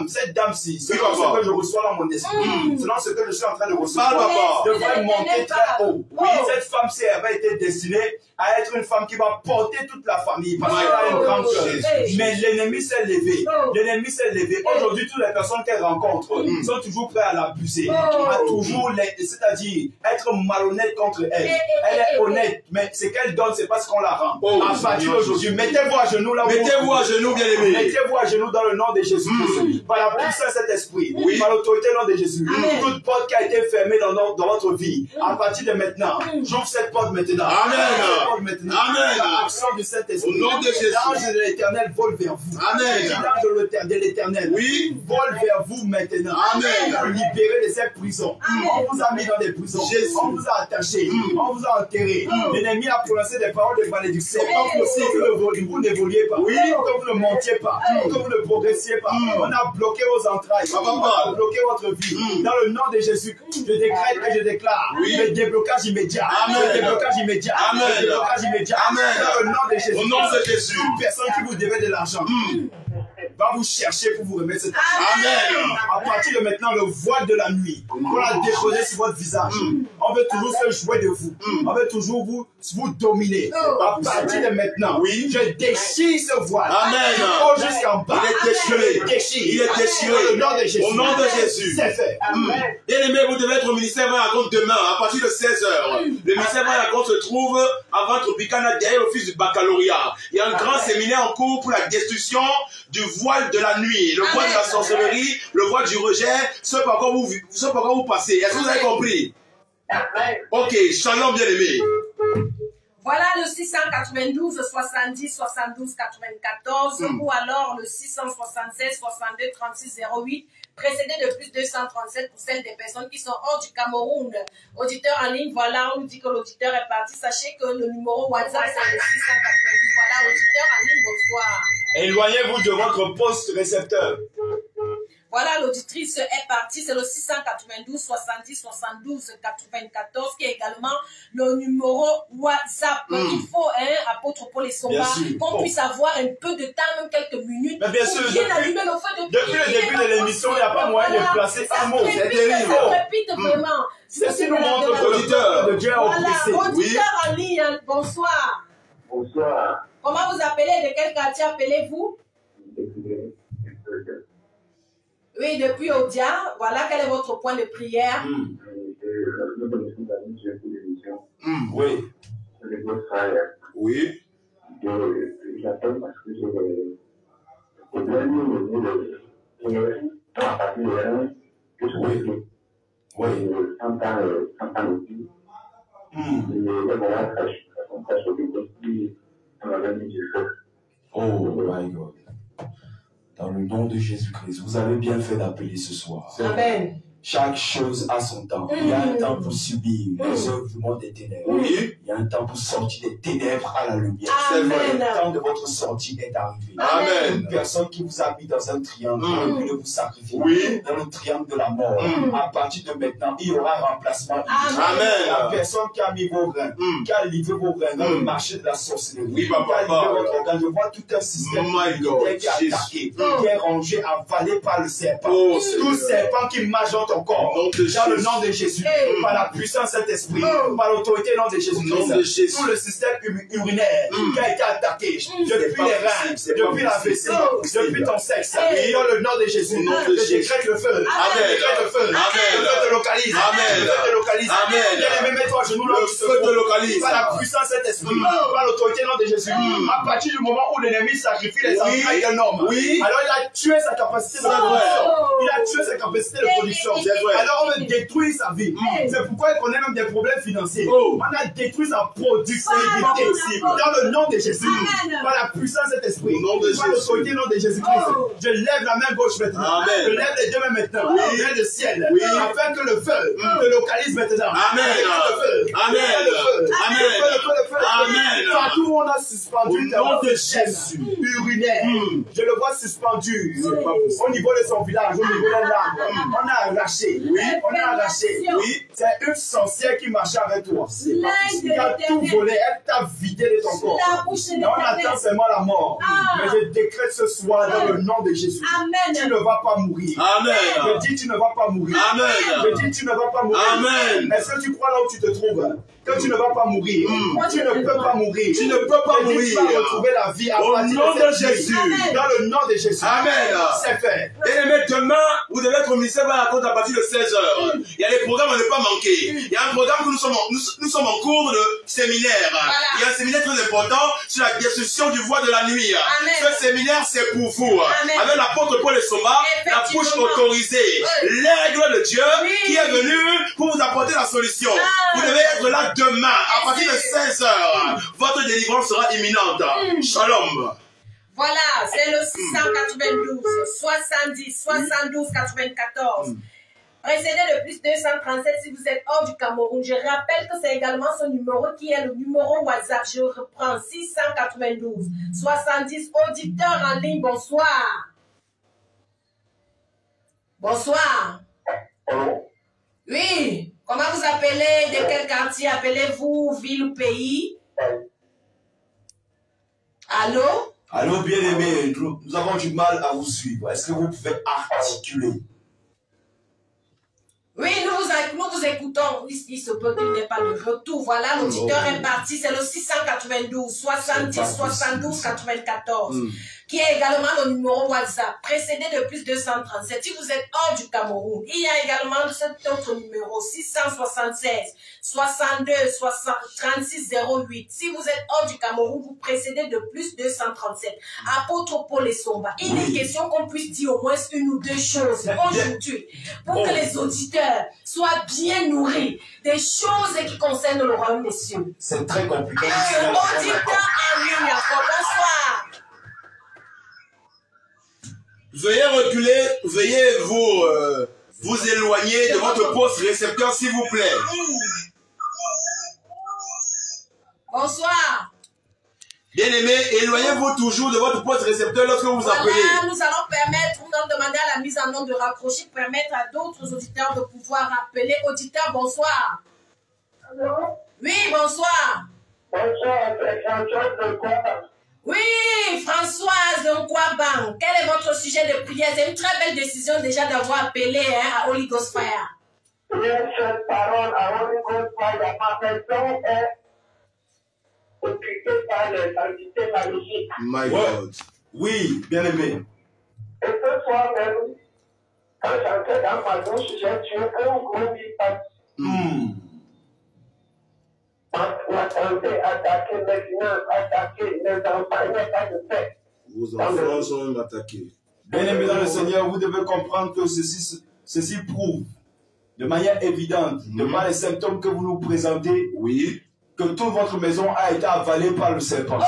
Cette dame-ci, Oui, selon papa. ce que je reçois dans mon esprit, selon ce que je suis en train de recevoir, Parle, papa. devrait monter très haut. Oui, Oh. cette femme-ci avait été destinée à être une femme qui va porter toute la famille parce qu'elle a une grande cœur. Mais l'ennemi s'est levé. L'ennemi s'est levé. Aujourd'hui, toutes les personnes qu'elle rencontre sont toujours prêtes à l'abuser. C'est-à-dire être malhonnête contre elle. Elle est honnête, mais ce qu'elle donne, c'est parce qu'on la rend. À partir d'aujourd'hui, mettez-vous à genoux là où mettez-vous à genoux, bien aimé. Mettez-vous à genoux dans le nom de Jésus-Christ. Par la puissance de cet esprit, par l'autorité du nom de Jésus. Toute porte qui a été fermée dans votre vie, à partir de maintenant, j'ouvre cette porte maintenant. Amen. Amen. L'action de cet esprit. Au nom de Jésus. L'ange de l'éternel vole vers vous. Amen. L'ange de l'éternel vole vers vous maintenant. Amen. Pour libérer de cette prison. On vous a mis dans des prisons. On vous a attaché. On vous a enterré. L'ennemi a prononcé des paroles de malédiction. Que vous n'évoluiez pas. Que vous ne montiez pas. Que vous ne progressiez pas. On a bloqué vos entrailles. On a bloqué votre vie. Dans le nom de Jésus, je décrète et je déclare le déblocage immédiat. Le déblocage immédiat. Le déblocage immédiat. Dans le nom de Jésus. Au nom de Jésus. Toute personne qui vous devait de l'argent va vous chercher pour vous remettre cet argent. Amen. À partir de maintenant, le voile de la nuit, on l'a déposé sur votre visage. On veut toujours se jouer de vous. On veut toujours vous dominer. À partir de maintenant, je déchire ce voile. Amen. Jusqu'en bas. Il est déchiré. Il est déchiré. Au nom de Jésus. Au nom de Jésus. C'est fait. Bien aimé, vous devez être au ministère Vrai Raconte demain, à partir de 16h. Le ministère Vrai Raconte se trouve avant Tropicana, derrière l'office du baccalauréat. Il y a un grand séminaire en cours pour la destruction du voile de la nuit, le voile de la sorcellerie, le voile du rejet, ce par quoi vous passez. Est-ce que vous avez compris? Ok, shalom bien aimé. Voilà le 692 70 72 94 ou alors le 676 62 36 08 précédé de plus 237 pour celles des personnes qui sont hors du Cameroun. Auditeur en ligne, voilà, on nous dit que l'auditeur est parti. Sachez que le numéro WhatsApp c'est le 692. Voilà, auditeur en ligne, bonsoir. Éloignez-vous de votre poste récepteur. Voilà, l'auditrice est partie, c'est le 692 70 72 94 qui est également le numéro WhatsApp. Il faut, apôtre Paul et Somba, qu'on puisse avoir un peu de temps, même quelques minutes. Mais bien sûr, bien allumer le feu depuis le début de l'émission, il n'y a pas moyen de placer un mot. C'est terrible. Ça répète vraiment. C'est nous montre l'auditeur de Dieu voilà, auditeur en ligne, bonsoir. Bonsoir. Comment vous appelez? De quel quartier appelez-vous? Oui, depuis Odia. Voilà, quel est votre point de prière? Oui. Oui. J'appelle parce que j'ai des problèmes au niveau de la partie de l'un que je veux. Oui. Sans temps aussi. Et voilà, ça se découvre dans la vie du feu. Oh my God. Dans le nom de Jésus-Christ, vous avez bien fait d'appeler ce soir. Amen. Chaque chose a son temps. Il y a un temps pour subir les œuvres du monde des ténèbres. Il y a un temps pour sortir des ténèbres à la lumière. C'est vrai. Le temps de votre sortie est arrivé. Amen. Une personne qui vous a mis dans un triangle, de vous sacrifier dans le triangle de la mort. À partir de maintenant, il y aura un remplacement. Amen. La personne qui a mis vos reins, qui a livré vos reins dans le marché de la sorcellerie, oui, papa. Je vois tout un système qui est attaqué, qui est rangé, avalé par le serpent. Tout serpent qui marche dans ton corps, dans le nom de Jésus, par la puissance de cet esprit, par l'autorité du nom de Jésus-Christ, tout le système urinaire qui a été attaqué, depuis les reins, depuis la vessie, depuis ton sexe, dans le nom de Jésus, je décrète le feu, le feu te localise, le feu te localise, mets-toi à genoux là, le feu te localise, par la puissance de cet esprit, par l'autorité du nom de Jésus, à partir du moment où l'ennemi sacrifie les entrailles d'un homme, alors il a tué sa capacité de production, il a tué sa capacité de production. Alors on veut détruire sa vie. C'est pourquoi il connaît même des problèmes financiers. On a détruit sa productivité. Dans le nom de Jésus, par la puissance de cet esprit, par l'autorité du nom de Jésus-Christ, je lève la main gauche maintenant. Je lève les deux mains maintenant. Je lève le ciel. Afin que le feu te localise maintenant. Amen. Le feu. Amen. Le feu. Amen. Partout où on a suspendu le nom de Jésus urinaire, je le vois suspendu au niveau de son village, au niveau d'un arbre. On a arraché. On a arraché. C'est une sorcière qui marchait avec toi. Qui a tout volé. Elle t'a vidé de ton corps. la bouche de Et on attend l'Éternel. seulement la mort. Ah. Mais je décrète ce soir dans le nom de Jésus. Amen. Tu ne vas pas mourir. Amen. Je dis tu ne vas pas mourir. Amen. Je dis tu ne vas pas mourir. Amen. Est-ce que tu crois là où tu te trouves que tu ne vas pas mourir? Tu ne peux pas mourir. Tu ne peux pas Je dis, mourir. tu vas retrouver la vie à Au partir nom cette de nuit. Jésus. Amen. Dans le nom de Jésus. Amen. C'est fait. Et les demain, vous devez être au ministère à la compte à partir de 16h. Il y a des programmes à ne pas manquer. Il y a un programme que nous sommes en cours de séminaire. Il y a un séminaire très important sur la destruction du voile de la nuit. Amen. Ce séminaire, c'est pour vous. Amen. Avec l'apôtre Paul et Soma, la bouche Effectivement. autorisée. Oui. L'aigle de Dieu Oui. qui est venu pour vous apporter la solution. Ah. Vous devez être là demain à partir de 16h. Votre délivrance sera imminente. Shalom. Voilà, c'est le 692, 70, 72, 94. Précédé de plus 237 si vous êtes hors du Cameroun. Je rappelle que c'est également ce numéro qui est le numéro WhatsApp. Je reprends 692, 70 auditeurs en ligne. Bonsoir. Bonsoir. Oui. Comment vous appelez? De quel quartier appelez-vous? Ville ou pays? Allô? Allô, bien-aimés, nous avons du mal à vous suivre. Est-ce que vous pouvez articuler? Oui, nous vous écoutons. Il se peut qu'il n'y ait pas de retour. Voilà, l'auditeur est parti. C'est le 692, 70, 72, 94. Qui est également le numéro WhatsApp, précédé de plus 237. Si vous êtes hors du Cameroun, il y a également cet autre numéro, 676, 62, 36, 08. Si vous êtes hors du Cameroun, vous précédez de plus 237. Apôtre Paul et Somba, il est question qu'on puisse dire au moins une ou deux choses aujourd'hui, pour que les auditeurs soient bien nourris des choses qui concernent le royaume des cieux. C'est très compliqué. Auditeur en ligne, encore, bonsoir. Veuillez reculer, veuillez vous éloigner de votre poste récepteur, s'il vous plaît. Bonsoir. Bien-aimés, éloignez-vous toujours de votre poste récepteur lorsque vous appelez. Voilà, nous allons permettre, nous allons demander à la mise en nom de raccrocher, permettre à d'autres auditeurs de pouvoir appeler. Auditeur, bonsoir. Allô? Oui, bonsoir. Bonsoir, c'est François de Guadeloupe. Oui, Françoise de Nkwabang, quel est votre sujet de prière? C'est une très belle décision déjà d'avoir appelé à Holy Ghost Fire. Cette parole à Holy Ghost Fire, ma maison est occupée par les entités maléfiques. My God. Oui, bien-aimé. Et ce soir même, quand j'entrais dans ma douche, j'ai tué un gros bipap. La santé attaquée, mes finances attaquées, mes enfants, il n'y a pas de paix. Vos enfants sont même attaqués. Bien-aimés dans le Seigneur, vous devez comprendre que ceci prouve de manière évidente, de par les symptômes que vous nous présentez, Oui. que toute votre maison a été avalée par le serpent.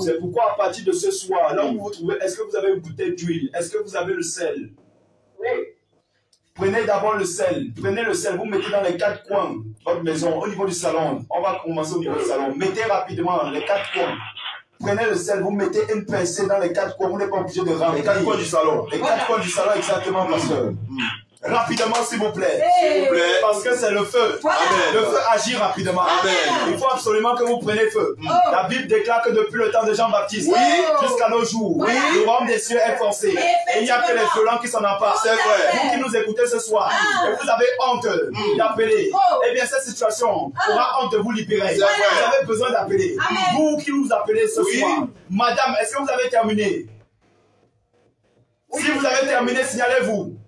C'est pourquoi à partir de ce soir, là où vous vous trouvez, est-ce que vous avez une bouteille d'huile? Est-ce que vous avez le sel? Oui. Prenez d'abord le sel. Prenez le sel, vous mettez dans les quatre coins de votre maison, au niveau du salon. On va commencer au niveau du salon. Mettez rapidement les quatre coins. Prenez le sel, vous mettez une pincée dans les quatre coins. Vous n'êtes pas obligé de remplir. Les quatre coins du salon. Les quatre coins du salon, exactement, pasteur. Rapidement, s'il vous plaît. S'il vous plaît. Parce que c'est le feu. Voilà. Le feu agit rapidement. Amen. Il faut absolument que vous preniez feu. La Bible déclare que depuis le temps de Jean-Baptiste jusqu'à nos jours, le royaume des cieux est forcé. Et il n'y a que les violents qui s'en emparent. C'est vrai. Vous qui nous écoutez ce soir, et vous avez honte d'appeler, eh bien cette situation aura honte de vous libérer. C'est vrai. Vous avez besoin d'appeler. Amen. Vous qui nous appelez ce soir, madame, est-ce que vous avez terminé? Si vous avez terminé, signalez-vous.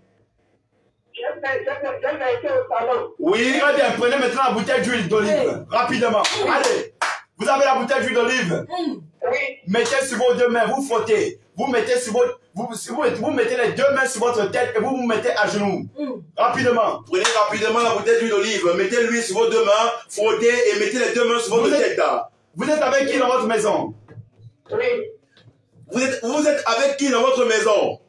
J'ai été au salon. Oui, très bien. Prenez maintenant la bouteille d'huile d'olive. Rapidement. Allez. Vous avez la bouteille d'huile d'olive. Oui. Mettez sur vos deux mains, vous frottez. Vous mettez sur votre, vous mettez les deux mains sur votre tête et vous vous mettez à genoux. Rapidement. Prenez rapidement la bouteille d'huile d'olive, mettez l'huile sur vos deux mains, frottez et mettez les deux mains sur votre tête. Vous êtes avec qui dans votre maison? Oui. Vous êtes avec qui dans votre maison?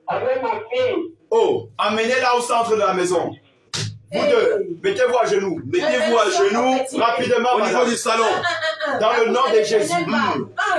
Avec ma fille. Oh, Amenez-la au centre de la maison. Vous deux, mettez-vous à genoux. Mettez-vous à genoux Rapidement, au niveau du salon. Dans le nom de Jésus.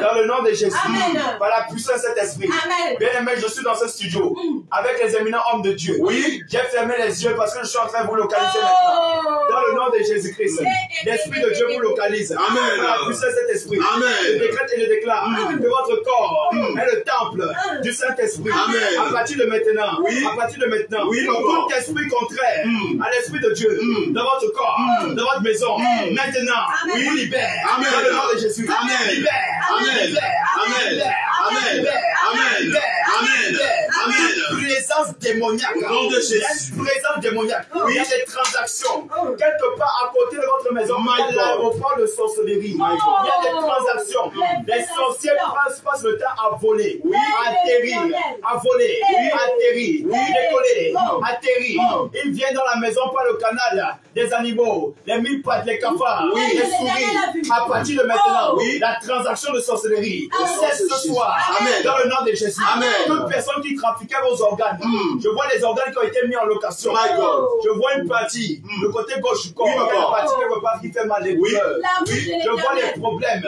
Dans le nom de Jésus. Amen. Par la puissance de cet esprit. Amen. Bien aimé, je suis dans ce studio. Avec les éminents hommes de Dieu. Oui. J'ai fermé les yeux parce que je suis en train de vous localiser maintenant. Dans le nom de Jésus-Christ. L'Esprit de Dieu vous localise. Amen. Par la puissance de cet esprit. Amen. Je décrète et je déclare que votre corps est le temple du Saint-Esprit. Amen. À partir de maintenant. Oui. À partir de maintenant. Oui, papa. Tout esprit contraire à l'Esprit de Dieu dans votre corps, dans votre maison. Maintenant, Amen. vous libère. Amen. Dans le nom de Jésus. Amen. Libère. Amen. Libère. Amen. Libère. Amen. Libère. Amen. Libère. Amen. Libère. Amen. Présence démoniaque. Au nom de Jésus. Il y a une présence démoniaque. Il y a des transactions. Oh. Quelque part à côté de votre maison, My il y a God. l'aéroport de sorcellerie. My God. Il y a des transactions. Les sorciers passent le temps à voler, à atterrir, à voler, à atterrir, décoller, atterrir. Ils viennent dans la maison par le canal des animaux, les mille pattes, les cafards, les souris. À partir de maintenant, la transaction de sorcellerie cesse ce soir. Amen. Dans le nom de Jésus. Amen. Toute personne qui trafiquait vos organes, je vois les organes qui ont été mis en location. My God. Je vois une partie, le côté gauche du corps, Oui, il y a papa. une partie quelque part qui fait mal, les Oui. douleurs. Oui. Je vois les problèmes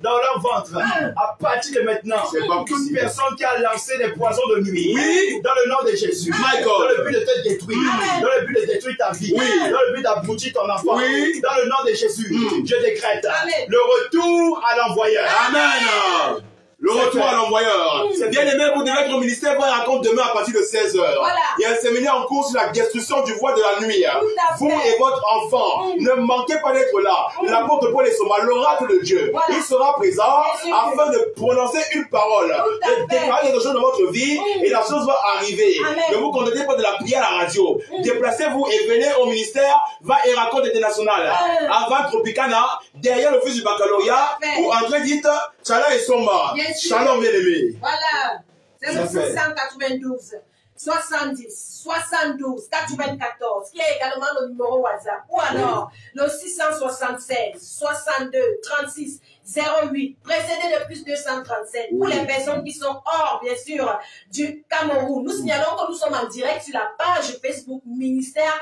dans leur ventre. À partir de maintenant, C'est pas toute possible. personne qui a lancé des poisons de nuit, Oui. dans le nom de Jésus, My God. dans le but de te détruire, dans le but de détruire ta vie, Oui. dans le but d'abrutir ton enfant, Oui. dans le nom de Jésus, je décrète Amen. le retour à l'envoyeur. Amen. Le retour à l'envoyeur. Bien aimé, vous devez être au ministère, vous raconte demain à partir de 16h. Voilà. Il y a un séminaire en cours sur la destruction du voile de la nuit. à Vous fait. et votre enfant, ne manquez pas d'être là. L'apôtre Paul et Soma, l'oracle de Dieu, Voilà. il sera présent Bien sûr. afin de prononcer une parole, à de fait. déclarer quelque chose dans votre vie et la chose va arriver. Amen. Ne vous contentez pas de la prière à la radio. Déplacez-vous et venez au ministère, va et raconte international. Avant Tropicana, derrière le fils du baccalauréat, Tout à fait. ou André dit Tchala et Somba. Bien sûr. Shalom, bien-aimé. Voilà. C'est Ça le fait. 692 70 72 94 qui est également le numéro WhatsApp. Ou alors le 676 62 36 08 précédé de plus 237 pour les personnes qui sont hors, bien sûr, du Cameroun. Nous signalons que nous sommes en direct sur la page Facebook ministère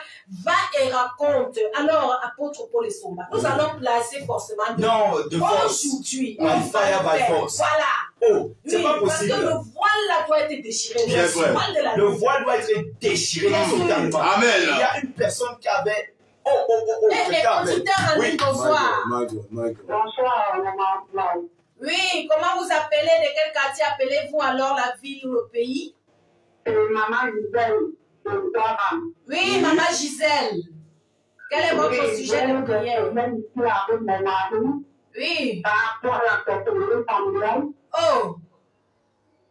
Va et raconte. Alors, apôtre Paul et Somba, nous allons placer forcément Non, de force. aujourd'hui. By fire, by force. Voilà. Oh, c'est Oui, pas parce que possible. le voile là doit être déchiré. Bien Le vrai. voile de la Le nuit. voile doit être déchiré Bien sûr. totalement. Amen. Il y a une personne qui avait... Et quelqu'un avait- conducteur en Oui. ligne, bonsoir. My God, my God. Bonsoir, maman Blanc. Oui, comment vous appelez? De quel quartier appelez-vous alors la ville ou le pays? Maman Gisèle de Douaram. Oui, maman Gisèle. Quel est votre sujet de prière? Même ici avec mon mari, Oui. par rapport à la catégorie familiale. Oh,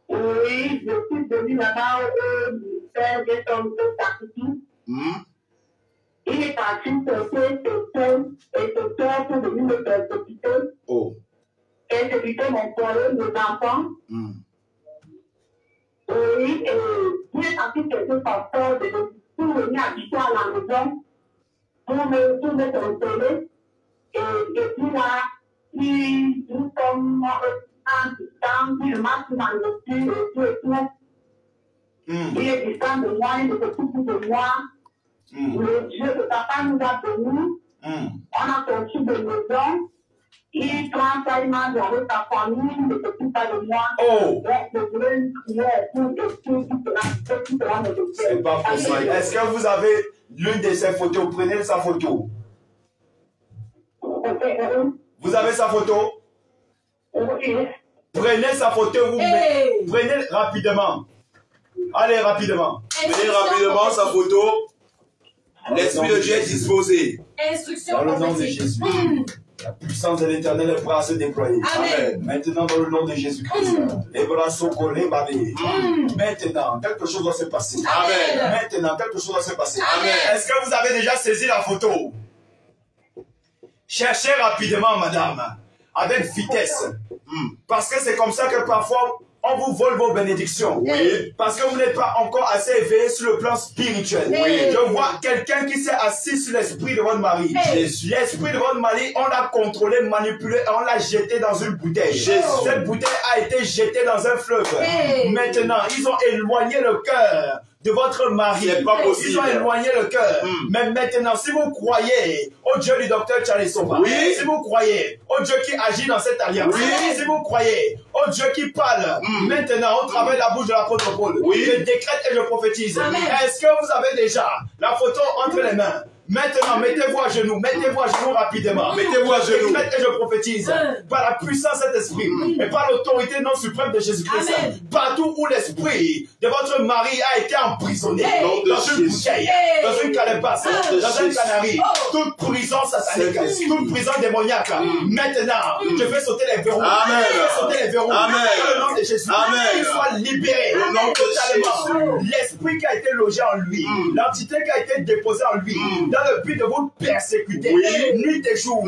Oui, je suis venue là-bas au ministère des hommes de sacrifice. Il est parti chercher ce soir pour venir me persécuter. Oh. Persécuter mon foyer, mes enfants. Oui, et il est parti chercher son père pour venir habiter à la maison, pour me consoler. Et puis là, nous sommes en distance, il m'a pris dans le cul et tout. Il est distant de moi, il ne s'occupe plus de moi. Le Dieu de papa nous a bénis. On a sorti de maison. Il prend ça, il mange avec sa famille, il ne s'occupe pas de moi. Oh. Donc, je voulais une prière pour que tout cela me détruise. C'est pas possible. Est-ce que vous avez l'une de ces photos? Prenez sa photo. Vous avez sa photo? Oui. Prenez sa photo, vous Hey. prenez rapidement. Allez, rapidement. Prenez rapidement sa photo. L'Esprit de Dieu est disposé. Instruction Dans le nom de prophétique. Jésus. La puissance de l'Éternel est prête à se déployer. Amen. Maintenant, dans le nom de Jésus-Christ, les bras sont collés, babés. Maintenant, quelque chose doit se passer. Amen. Maintenant, quelque chose doit se passer. Amen. Est-ce que vous avez déjà saisi la photo? Cherchez rapidement, madame, avec vitesse. Parce que c'est comme ça que parfois, on vous vole vos bénédictions. Oui. Parce que vous n'êtes pas encore assez éveillé sur le plan spirituel. Oui. Je vois quelqu'un qui s'est assis sur l'esprit de votre mari. L'esprit de votre mari, on l'a contrôlé, manipulé, et on l'a jeté dans une bouteille. Cette bouteille a été jetée dans un fleuve. Maintenant, ils ont éloigné le cœur de votre mari. C'est pas possible. Ils ont éloigné le cœur. Mais maintenant, si vous croyez au Dieu du docteur Charles Sova, si vous croyez au Dieu qui agit dans cette alliance, si vous croyez au Dieu qui parle, maintenant, on travaille la bouche de l'apôtre Paul. Je décrète et je prophétise. Est-ce que vous avez déjà la photo entre les mains? Maintenant, mettez-vous à genoux rapidement. Mettez-vous à genoux. Je décrète et je prophétise par la puissance de cet esprit et par l'autorité non suprême de Jésus-Christ. Partout où l'esprit de votre mari a été emprisonné, dans une bouteille, dans une calebasse, dans un canari, toute prison satanique, toute prison démoniaque, maintenant, je fais sauter les verrous. Amen. Je fais sauter les verrous. Amen. Dans le nom de Jésus. Amen. Qu'il soit libéré. Au nom de Totalement. L'esprit qui a été logé en lui, l'entité qui a été déposée en lui, dans le but de vous persécuter, nuit et jour,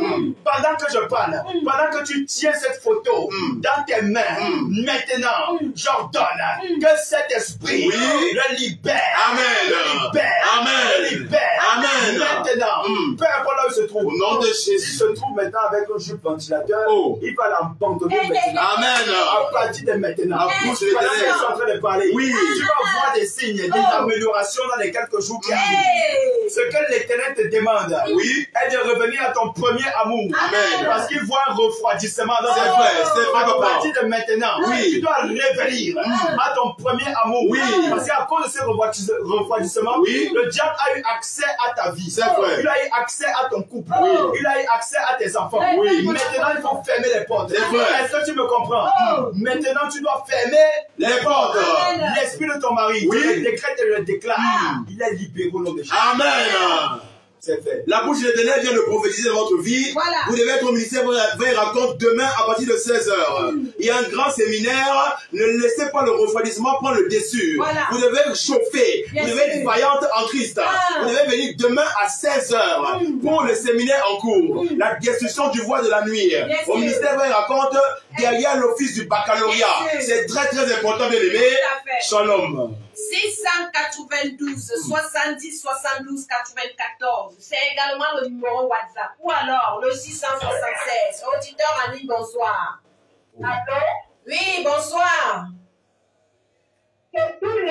pendant que je parle, pendant que tu tiens cette photo dans tes mains, maintenant, j'ordonne que cet esprit le libère. Amen. Le libère. Amen. Le libère. Amen. Maintenant, peu importe là où il se trouve. Au nom de Jésus. S'il se trouve maintenant avec un jupe ventilateur, il va l'abandonner maintenant. Amen. À partir de maintenant, Bouche tu vas l'éternel. en train de parler. Tu vas voir des signes, des améliorations dans les quelques jours qui arrivent. Ce que l'Éternel te demande, est de revenir à ton premier amour. Amen. Parce qu'il voit un refroidissement dans C'est ta vrai, vie. c'est vrai, À papa. partir de maintenant, tu dois revenir à ton premier amour. Parce qu'à cause de ce refroidissement, le diable a eu accès à ta vie. C'est vrai. Il a eu accès à ton couple. Il a eu accès à tes enfants. Maintenant, il faut fermer les portes. C'est vrai. Est-ce que tu me comprends? Maintenant, tu dois fermer Les portes. l'esprit de ton mari. Je le décrète et le déclare. Il est libéré au nom de Jésus. Amen. C'est fait. La bouche de l'Éternel vient de prophétiser dans votre vie. Voilà. Vous devez être au ministère, vous avez raconte demain à partir de 16h. Il y a un grand séminaire. Ne laissez pas le refroidissement prendre le dessus. Voilà. Vous devez chauffer. Bien vous devez sûr. être vaillante en Christ. Vous devez venir demain à 16h pour le séminaire en cours. La destruction du voile de la nuit. Au sûr. ministère, vous raconte derrière l'office du baccalauréat. Bien sûr. C'est très très important, bien aimé. Tout à fait. Shalom. 692 70 72 94. C'est également le numéro WhatsApp. Ou alors le 676. Auditeur ami, bonsoir. Allô? Oui, bonsoir. C'est plus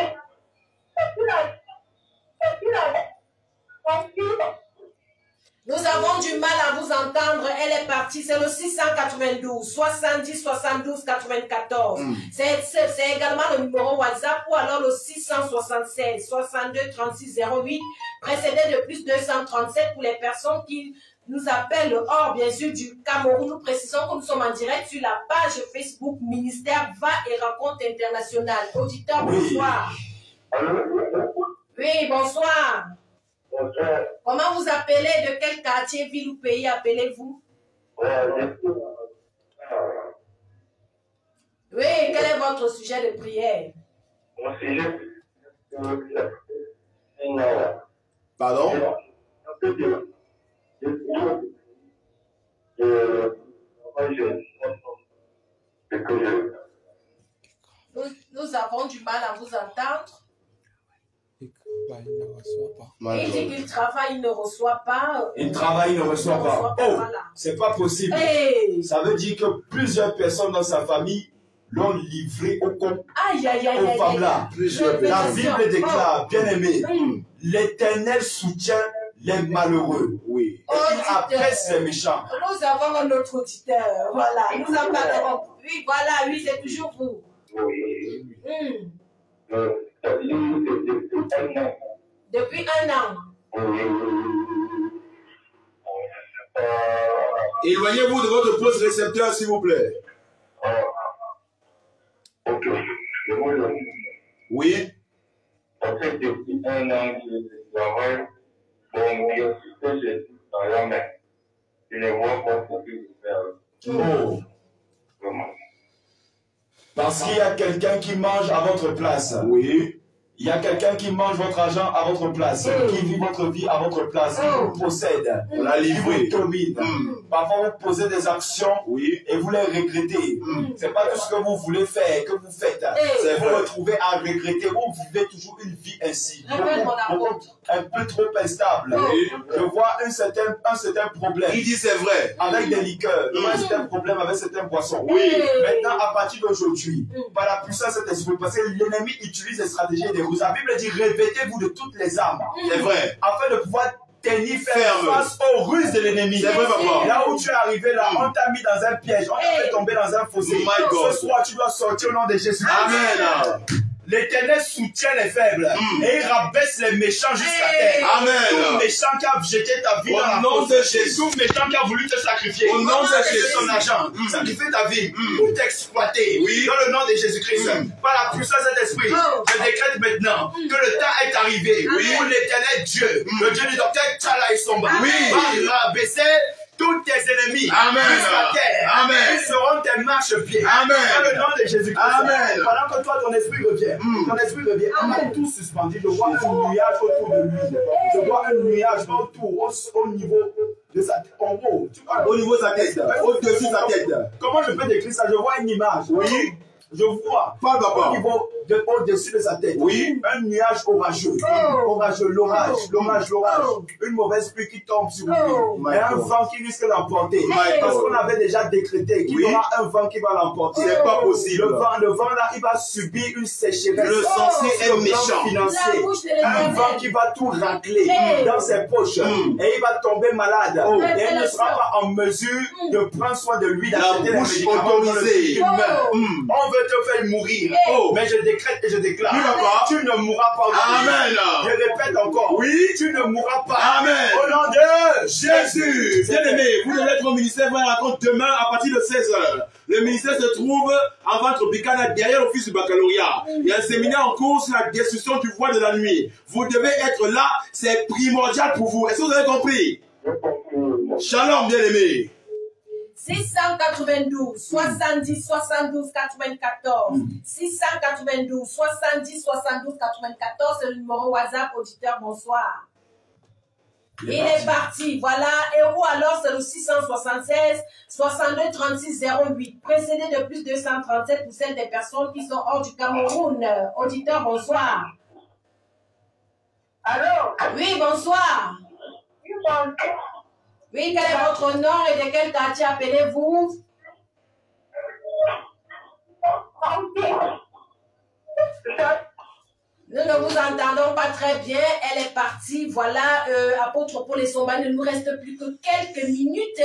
Nous avons du mal à vous entendre. Elle est partie. C'est le 692 70 72 94. C'est également le numéro WhatsApp ou alors le 676 62 36 08 précédé de plus 237 pour les personnes qui nous appellent hors bien sûr du Cameroun. Nous précisons que nous sommes en direct sur la page Facebook Ministère Va et Rencontre Internationale. Auditeur, bonsoir. Oui, bonsoir. Comment vous appelez? De quel quartier, ville ou pays appelez-vous? Oui, quel est votre sujet de prière? Mon sujet, Pardon? Nous avons du mal à vous entendre. Il dit qu'il travaille, il ne reçoit pas. Il travaille, il ne reçoit pas. Oh, c'est pas possible. Hey. Ça veut dire que plusieurs personnes dans sa famille l'ont livré au compte. Aïe, aïe, aïe, Aux aïe, femmes aïe. là. La Bible déclare, bien aimé, l'Éternel soutient les malheureux. Oui. Et il apaise les méchants. Nous avons un autre auditeur. Voilà. Nous en parlerons. Oui, voilà, oui, c'est toujours vous. Depuis un an. Éloignez-vous de votre poste récepteur, s'il vous plaît. Ok. Oui. En fait, depuis un an, je travaille. Bon, bien sûr que j'ai tout dans la main. Je ne vois pas ce que je fais. Oh. Vraiment. Parce qu'il y a quelqu'un qui mange à votre place. Oui. Il Il y a quelqu'un qui mange votre argent à votre place, qui vit votre vie à votre place, qui vous possède, qui vous domine. Parfois, vous posez des actions et vous les regrettez. Ce n'est pas tout ce que vous voulez faire que vous faites. Vous vous retrouvez à regretter. Vous vivez toujours une vie ainsi. Un peu trop instable. Je vois un certain problème. Il dit c'est vrai. Avec des liqueurs. Je vois un certain problème avec certains poissons. Maintenant, à partir d'aujourd'hui, par la puissance de cet esprit, parce que l'ennemi utilise des stratégies et des ruses. La Bible dit revêtez-vous de toutes les armes. C'est vrai. Afin de pouvoir tenir face aux ruses de l'ennemi. C'est vrai, papa. Là où tu es arrivé, là, on t'a mis dans un piège, on t'a fait tomber dans un fossé. Ce soir, tu dois sortir au nom de Jésus. Amen. L'Éternel soutient les faibles et il rabaisse les méchants jusqu'à terre. Amen. Tout méchant qui a jeté ta vie dans la nom de Jésus. Tout méchant qui a voulu te sacrifier. Au nom de Jésus. Ton argent, sacrifier ta vie pour t'exploiter. Dans le nom de Jésus-Christ. Par la puissance de cet esprit, je décrète maintenant que le temps est arrivé où l'Éternel Dieu, le Dieu du docteur Tchala Isomba, va rabaisser tous tes ennemis jusqu'à terre. Amen. Ils seront tes marchepieds. Amen. Dans le nom de Jésus-Christ. Amen. Pendant que toi, ton esprit revient. Ton esprit revient. On a tout suspendu. Je vois un nuage autour de lui. Je vois un nuage autour, au niveau de sa tête. En haut. Tu vois, au niveau de sa tête. Au-dessus de sa tête. Comment je peux décrire ça? Je vois une image. Je vois au niveau au-dessus de sa tête. Un nuage orageux. Orageux, l'orage. Une mauvaise pluie qui tombe sur lui. Et un vent qui risque de l'emporter. Parce qu'on avait déjà décrété qu'il y aura un vent qui va l'emporter. C'est pas possible. Le vent là, il va subir une sécheresse. Le sorcier est méchant. Financier. Un vent qui va tout racler dans ses poches. Et il va tomber malade. Et il ne sera pas en mesure de prendre soin de lui. La bouche autorisée. On veut te faire mourir. Mais je décrète et je déclare. Tu ne mourras pas. Amen. Je répète encore. Tu ne mourras pas. Amen. Au nom de Jésus. Bien aimé, vous devez être au ministère Voix Raconte demain à partir de 16h. Le ministère se trouve à Ventre Bicana, derrière l'office du baccalauréat. Il y a un séminaire en cours sur la destruction du voile de la nuit. Vous devez être là, c'est primordial pour vous. Est-ce que vous avez compris? Shalom, bien aimé. 692 70 72 94 692 70 72 94, c'est le numéro WhatsApp. Auditeur, bonsoir. Il est parti, voilà. Et où alors c'est le 676 62 36 08, précédé de plus 237 pour celles des personnes qui sont hors du Cameroun. Auditeur, bonsoir. Allô? Oui, bonsoir. Oui, quel est votre nom et de quel quartier appelez-vous? Nous ne vous entendons pas très bien. Elle est partie. Voilà, apôtre Paul et Somba, il ne nous reste plus que quelques minutes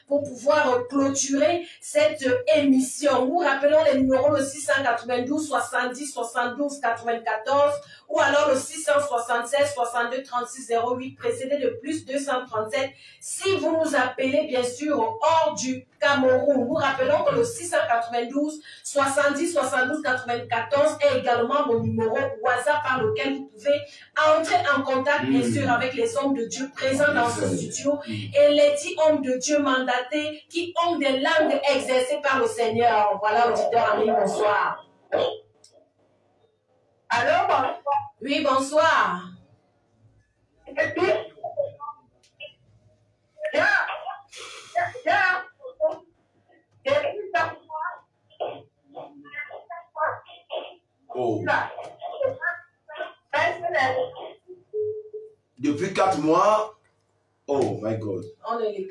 pour pouvoir clôturer cette émission. Nous rappelons les numéros, le 692 70 72 94 ou alors le 676 62 36 08, précédé de plus 237. Si vous nous appelez, bien sûr, hors du Cameroun, nous rappelons que le 692 70 72 94 est également mon numéro WhatsApp par lequel vous pouvez entrer en contact, bien sûr, avec les hommes de Dieu présents dans ce studio et les 10 hommes de Dieu mandatés qui ont des langues exercées par le Seigneur. Voilà, auditeur Henri, bonsoir. Allô, bonsoir. Oui, bonsoir. Oh. Depuis 4 mois, oh my God.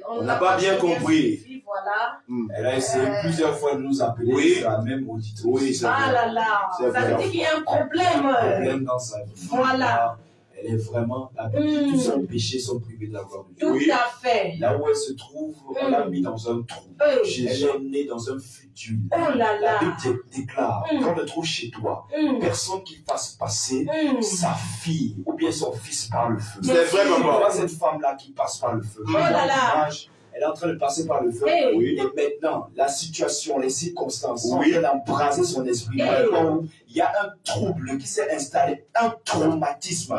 On n'a pas bien compris. Voilà. Elle a essayé plusieurs fois de nous appeler. C'est la même auditrice. Oui, c'est ah là là. Ça veut dire qu'il y a un problème. Un problème dans sa vie. Voilà. Elle est vraiment, la Bible, tous ses péchés sont privés de la gloire de Dieu. Tout à fait. Là où elle se trouve, on l'a mis dans un trou. Elle est née dans un futur. Oh là là. La Bible déclare, quand on le trouve chez toi, personne qui fasse passer sa fille ou bien son fils par le feu. C'est vrai, maman. Cette femme-là qui passe par le feu. Oh là là. Elle est en train de passer par le feu. Oui. Et maintenant, la situation, les circonstances sont en train d'embraser son esprit. Il y a un trouble qui s'est installé, un traumatisme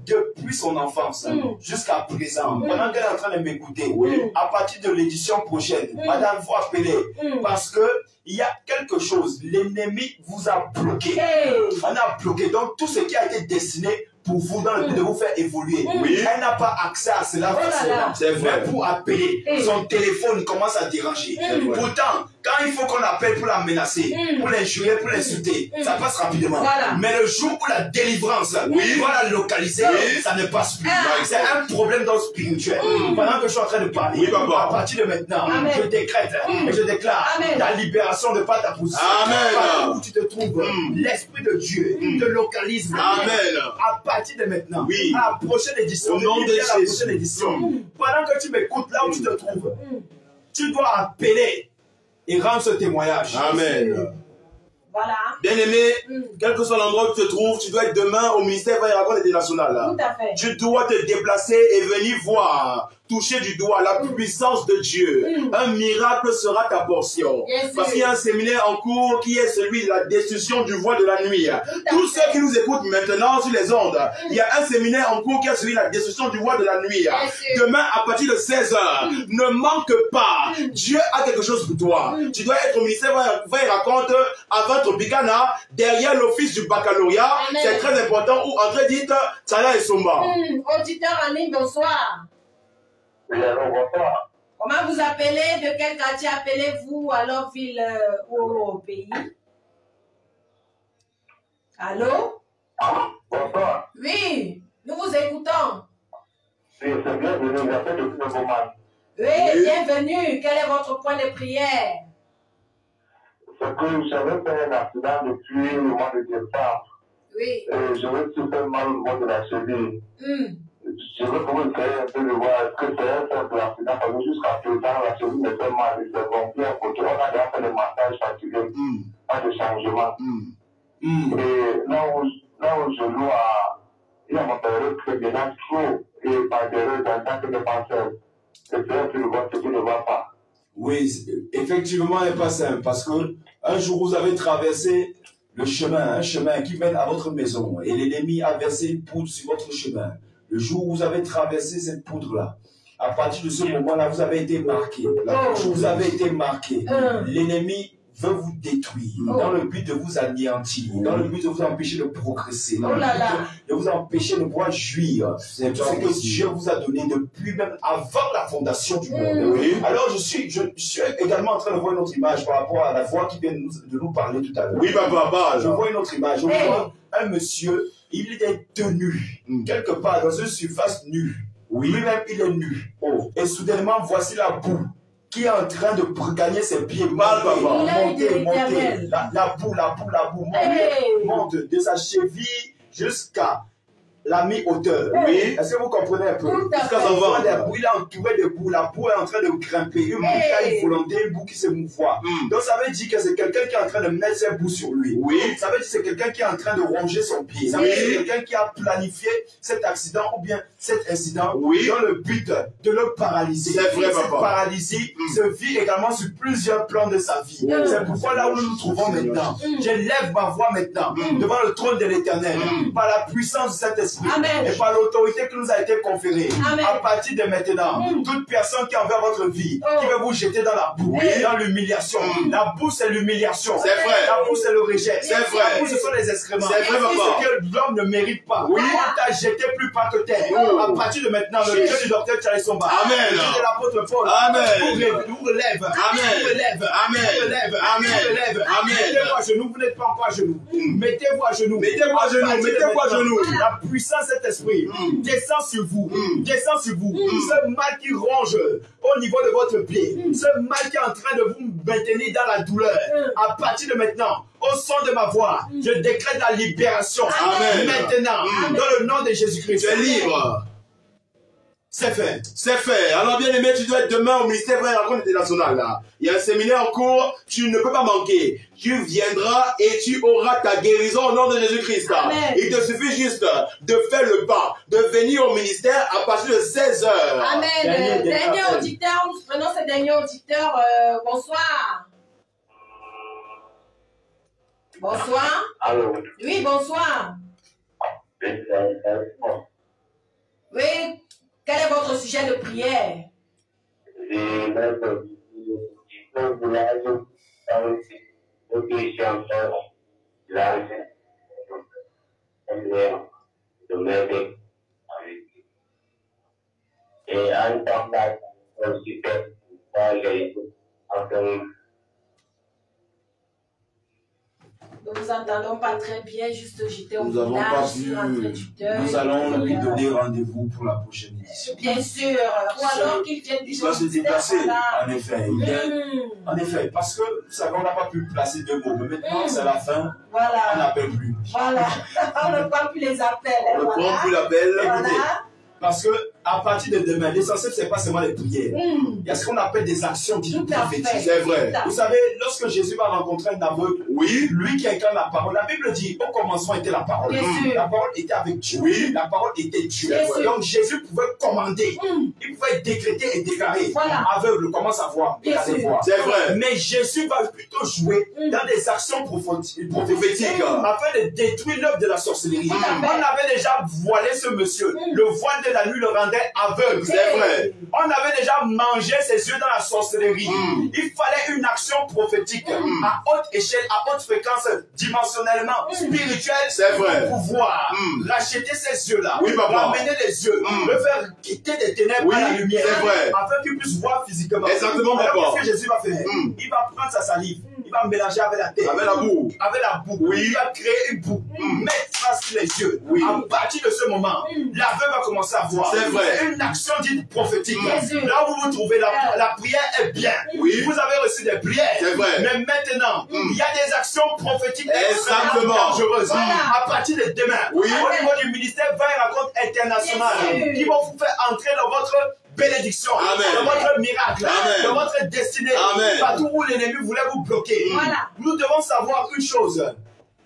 depuis son enfance jusqu'à présent. Pendant qu'elle est en train de m'écouter, à partir de l'édition prochaine, madame, il faut appeler parce que il y a quelque chose. L'ennemi vous a bloqué. On a bloqué. Donc, tout ce qui a été destiné pour vous dans le but de vous faire évoluer. Elle n'a pas accès à cela facilement. C'est vrai. Pour appeler, son téléphone commence à déranger. Pourtant, quand il faut qu'on appelle pour la menacer, pour l'injurer, pour l'insulter, ça passe rapidement. Mais le jour où la délivrance va la localiser, ça ne passe plus. C'est un problème dans le spirituel. Pendant que je suis en train de parler, à partir de maintenant, je décrète et je déclare ta libération de par ta position. Partout où tu te trouves, l'Esprit de Dieu te localise. À partir de maintenant, à la prochaine édition, au nom de Jésus. Pendant que tu m'écoutes là où tu te trouves, tu dois appeler et rendre ce témoignage. Amen. Voilà. Bien-aimé, quel que soit l'endroit où tu te trouves, tu dois être demain au ministère Vailleragon International. Tout à fait. Tu dois te déplacer et venir voir, toucher du doigt la puissance de Dieu. Un miracle sera ta portion. Parce qu'il y a un séminaire en cours qui est celui de la destruction du voile de la nuit. Tous ceux qui nous écoutent maintenant sur les ondes, il y a un séminaire en cours qui est celui de la destruction du voile de la nuit. Demain, à partir de 16 h, ne manque pas. Dieu a quelque chose pour toi. Tu dois être au ministère Vailleragon avant Tropicana, derrière l'office du baccalauréat. C'est très important. Ou André dit, Tchala et Somba. Auditeur en ligne, bonsoir. Oui, alors, bonsoir. Comment vous appelez? De quel quartier appelez-vous? Alors, ville ou au pays? Allô? Bonsoir. Oui, nous vous écoutons. Oui, c'est bienvenu, j'appelle depuis le moment. Oui, bienvenue. Quel est votre point de prière? C'est que j'avais fait un accident depuis le mois de décembre. Oui. J'avais souffert mal au niveau de la cheville. Je veux que vous essayez un peu de voir est-ce que c'est un simple accident, parce que jusqu'à présent, la cheville me fait mal, et c'est bon, bien, parce qu'on a déjà fait le massage fatigué, pas de changement. Et là où je loue il y a mon période qui est déjà trop, et par derrière, dans le temps que je pensais, et c'est un peu de voir ce qui ne va pas. Oui, effectivement, il n'est pas simple, parce que un jour, vous avez traversé le chemin, un chemin qui mène à votre maison, et l'ennemi a versé une poudre sur votre chemin. Le jour où vous avez traversé cette poudre-là, à partir de ce moment-là, vous avez été marqué. Vous avez été marqué. L'ennemi veut vous détruire, dans le but de vous anéantir, dans le but de vous empêcher de progresser, dans le but de vous empêcher de pouvoir jouir. C'est tout ce que Dieu vous a donné depuis même avant la fondation du monde. Alors je suis également en train de voir une autre image par rapport à la voix qui vient de nous parler tout à l'heure. Oui, papa. Je vois une autre image. Je vois un monsieur, il est tenu quelque part dans une surface nue. Lui-même, il est nu. Et soudainement, voici la boue qui est en train de gagner ses pieds mal, monter. La boue monte de sa cheville jusqu'à la mi-hauteur. Est-ce que vous comprenez un peu? Jusqu'à son ventre. Il est entouré de boue, la boue est en train de grimper, une montagne volontaire, une boue qui se mouvoie. Donc ça veut dire que c'est quelqu'un qui est en train de mettre ses boues sur lui. Ça veut dire que c'est quelqu'un qui est en train de ronger son pied. Ça veut dire que c'est quelqu'un qui a planifié cet accident ou bien cet incident dans le but de le paralyser. C'est vrai, cette paralysie se vit également sur plusieurs plans de sa vie. C'est pourquoi là où nous nous trouvons maintenant, je lève ma voix maintenant devant le trône de l'Éternel par la puissance de cet esprit et par l'autorité qui nous a été conférée. À partir de maintenant, toute personne qui envers votre vie, qui veut vous jeter dans la boue, dans l'humiliation. La boue, c'est l'humiliation. C'est vrai. La boue, c'est le rejet. C'est vrai. La boue, ce sont les excréments. C'est vrai, papa. Ce que l'homme ne mérite pas. On t'a jeté plus bas que terre. À partir de maintenant, le Dieu du docteur Tchala et Somba, Amen. le Dieu de l'apôtre Paul, vous relève. Mettez-vous à genoux, vous n'êtes pas encore à genoux. Mettez-vous à genoux. Mettez-vous à genoux. La puissance de cet esprit descend sur vous. Descend sur vous. Ce mal qui ronge au niveau de votre pied. Ce mal qui est en train de vous maintenir dans la douleur. À partir de maintenant, au son de ma voix, je décrète la libération. Amen. Maintenant, dans le nom de Jésus-Christ. Tu es libre. C'est fait. C'est fait. Alors bien aimé, tu dois être demain au ministère Vailleragon International. Là. Il y a un séminaire en cours, tu ne peux pas manquer. Tu viendras et tu auras ta guérison au nom de Jésus-Christ. Il te suffit juste de faire le pas, de venir au ministère à partir de 16 h. Amen. Dernier auditeur, nous prenons ce dernier auditeur. Bonsoir. Bonsoir. Allô? Oui, bonsoir. Oui. Quel est votre sujet de prière? J'ai notre village Et en tant que Nous vous entendons pas très bien, juste j'étais au Nous n'avons village, pas sur pu. un trait du deuil. Nous allons lui donner rendez-vous pour la prochaine édition. Bien sûr. Ou alors qu'il vienne Il va se déplacer. En effet, il vient. En effet, parce que vous savez, on n'a pas pu placer deux mots. Mais maintenant, c'est la fin. Voilà. On n'appelle plus. Voilà. On ne prend plus les appels. On ne prend plus l'appel. Écoutez, parce que à partir de demain, l'essentiel, ce n'est pas seulement les prières. Il y a ce qu'on appelle des actions dites prophétiques. C'est vrai. Vous savez, lorsque Jésus va rencontrer un aveugle, Oui. lui qui incarne la parole, la Bible dit, au commencement était la parole. Bien sûr. La parole était avec Dieu. Oui. La parole était Dieu. Bien sûr. Donc Jésus pouvait commander. Il pouvait décréter et déclarer. Voilà. Aveugle commence à voir. Bien sûr. Voir. C'est vrai. Mais Jésus va plutôt jouer dans des actions prophétiques Afin de détruire l'œuvre de la sorcellerie. à fait. On avait déjà voilé ce monsieur. Le voile de la nuit le rendait aveugle. C'est vrai. On avait déjà mangé ses yeux dans la sorcellerie. Il fallait une action prophétique à haute échelle, à haute fréquence, dimensionnellement, spirituelle, C'est vrai. pour pouvoir racheter ces yeux-là, Oui, papa. ramener les yeux, le faire quitter des ténèbres Oui, à la lumière, c'est vrai. afin qu'il puisse voir physiquement. Exactement, Alors, papa. qu'est-ce que Jésus va faire? Il va prendre sa salive, il va mélanger avec la terre, Avec la boue. avec la boue. Oui. Il va créer une boue, mettre ça sur les yeux. Oui. À partir de ce moment, l'aveugle va commencer à voir. C'est vrai. C'est une action dite prophétique. Bien sûr. Là où vous vous trouvez, la prière est bien. Oui. Vous avez reçu des prières. C'est vrai. Mais maintenant, il y a des actions prophétiques Exactement. dangereuses. Voilà. À partir de demain, Oui. au niveau du ministère Va et Rencontre Internationale, Bien sûr. qui vont vous faire entrer dans votre bénédiction, Amen. dans votre miracle, Amen. dans votre destinée, Amen. partout où l'ennemi voulait vous bloquer. Voilà. Nous devons savoir une chose.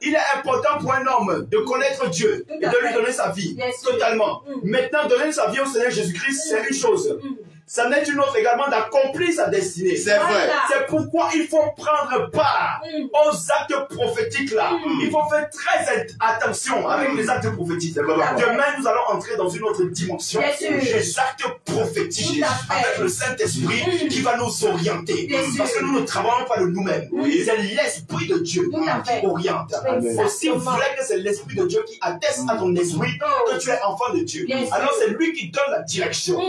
Il est important pour un homme de connaître Dieu Tout et à de lui fait. donner sa vie Bien sûr. totalement. Maintenant, donner sa vie au Seigneur Jésus-Christ, c'est une chose. Ça n'est une autre également d'accomplir sa destinée. C'est vrai. Voilà. C'est pourquoi il faut prendre part aux actes prophétiques là. Il faut faire très attention avec les actes prophétiques. C'est vrai, papa. Demain, nous allons entrer dans une autre dimension. Bien sûr. Les actes prophétiques Tout à fait. avec le Saint-Esprit qui va nous orienter. Bien sûr. Parce que nous ne travaillons pas de nous-mêmes. C'est l'Esprit de Dieu Tout à fait. qui oriente. Amen. Aussi vrai que c'est l'Esprit de Dieu qui atteste à ton esprit que tu es enfant de Dieu. Bien sûr. Alors c'est lui qui donne la direction.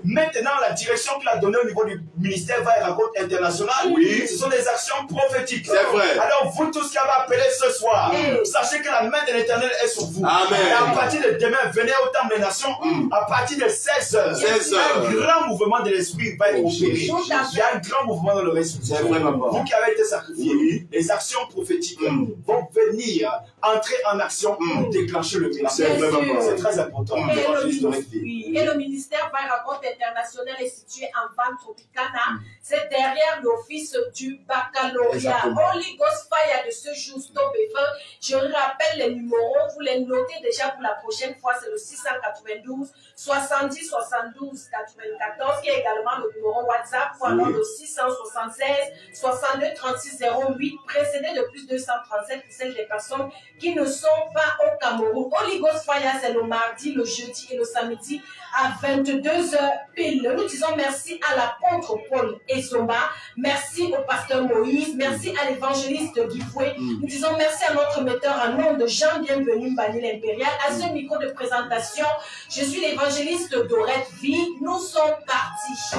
Maintenant, la direction qu'il a donnée au niveau du ministère Va et Rencontre Internationale, ce sont des actions prophétiques. C'est vrai. Alors vous tous qui avez appelé ce soir, Oui. sachez que la main de l'Éternel est sur vous. Amen. Et à partir de demain, venez au Temple des Nations, à partir de 16 heures. 16 Un heures. grand mouvement de l'esprit va être opéré. Tout à fait. Il y a un grand mouvement dans le esprit. C'est vrai, papa. Vous qui avez été sacrifiés, les actions prophétiques vont venir entrer en action pour déclencher le miracle. C'est vrai, papa. C'est très important. Et le, L'évangéliste de ministère, oui, et le ministère Va et Rencontre Internationale est situé en Van Tropicana. C'est derrière l'office du baccalauréat. Exactement. Holy Ghost Fire de ce jour, stop et fin. Je rappelle les numéros, vous les notez déjà pour la prochaine fois. C'est le 692 70 72 94 qui est également le numéro WhatsApp ou alors le 676 62 36 08 précédé de plus 237 pour celles des personnes qui ne sont pas au Cameroun. Holy Ghost Fire, c'est le mardi, le jeudi et le samedi à 22h pile. Nous disons merci à l'apôtre Paul Ezomba, merci au pasteur Moïse, merci à l'évangéliste Guy Fouet. Nous disons merci à notre metteur en nom de Jean Bienvenu Mbani l'Impérial. À ce micro de présentation, je suis l'évangéliste Dorette Vie. Nous sommes partis.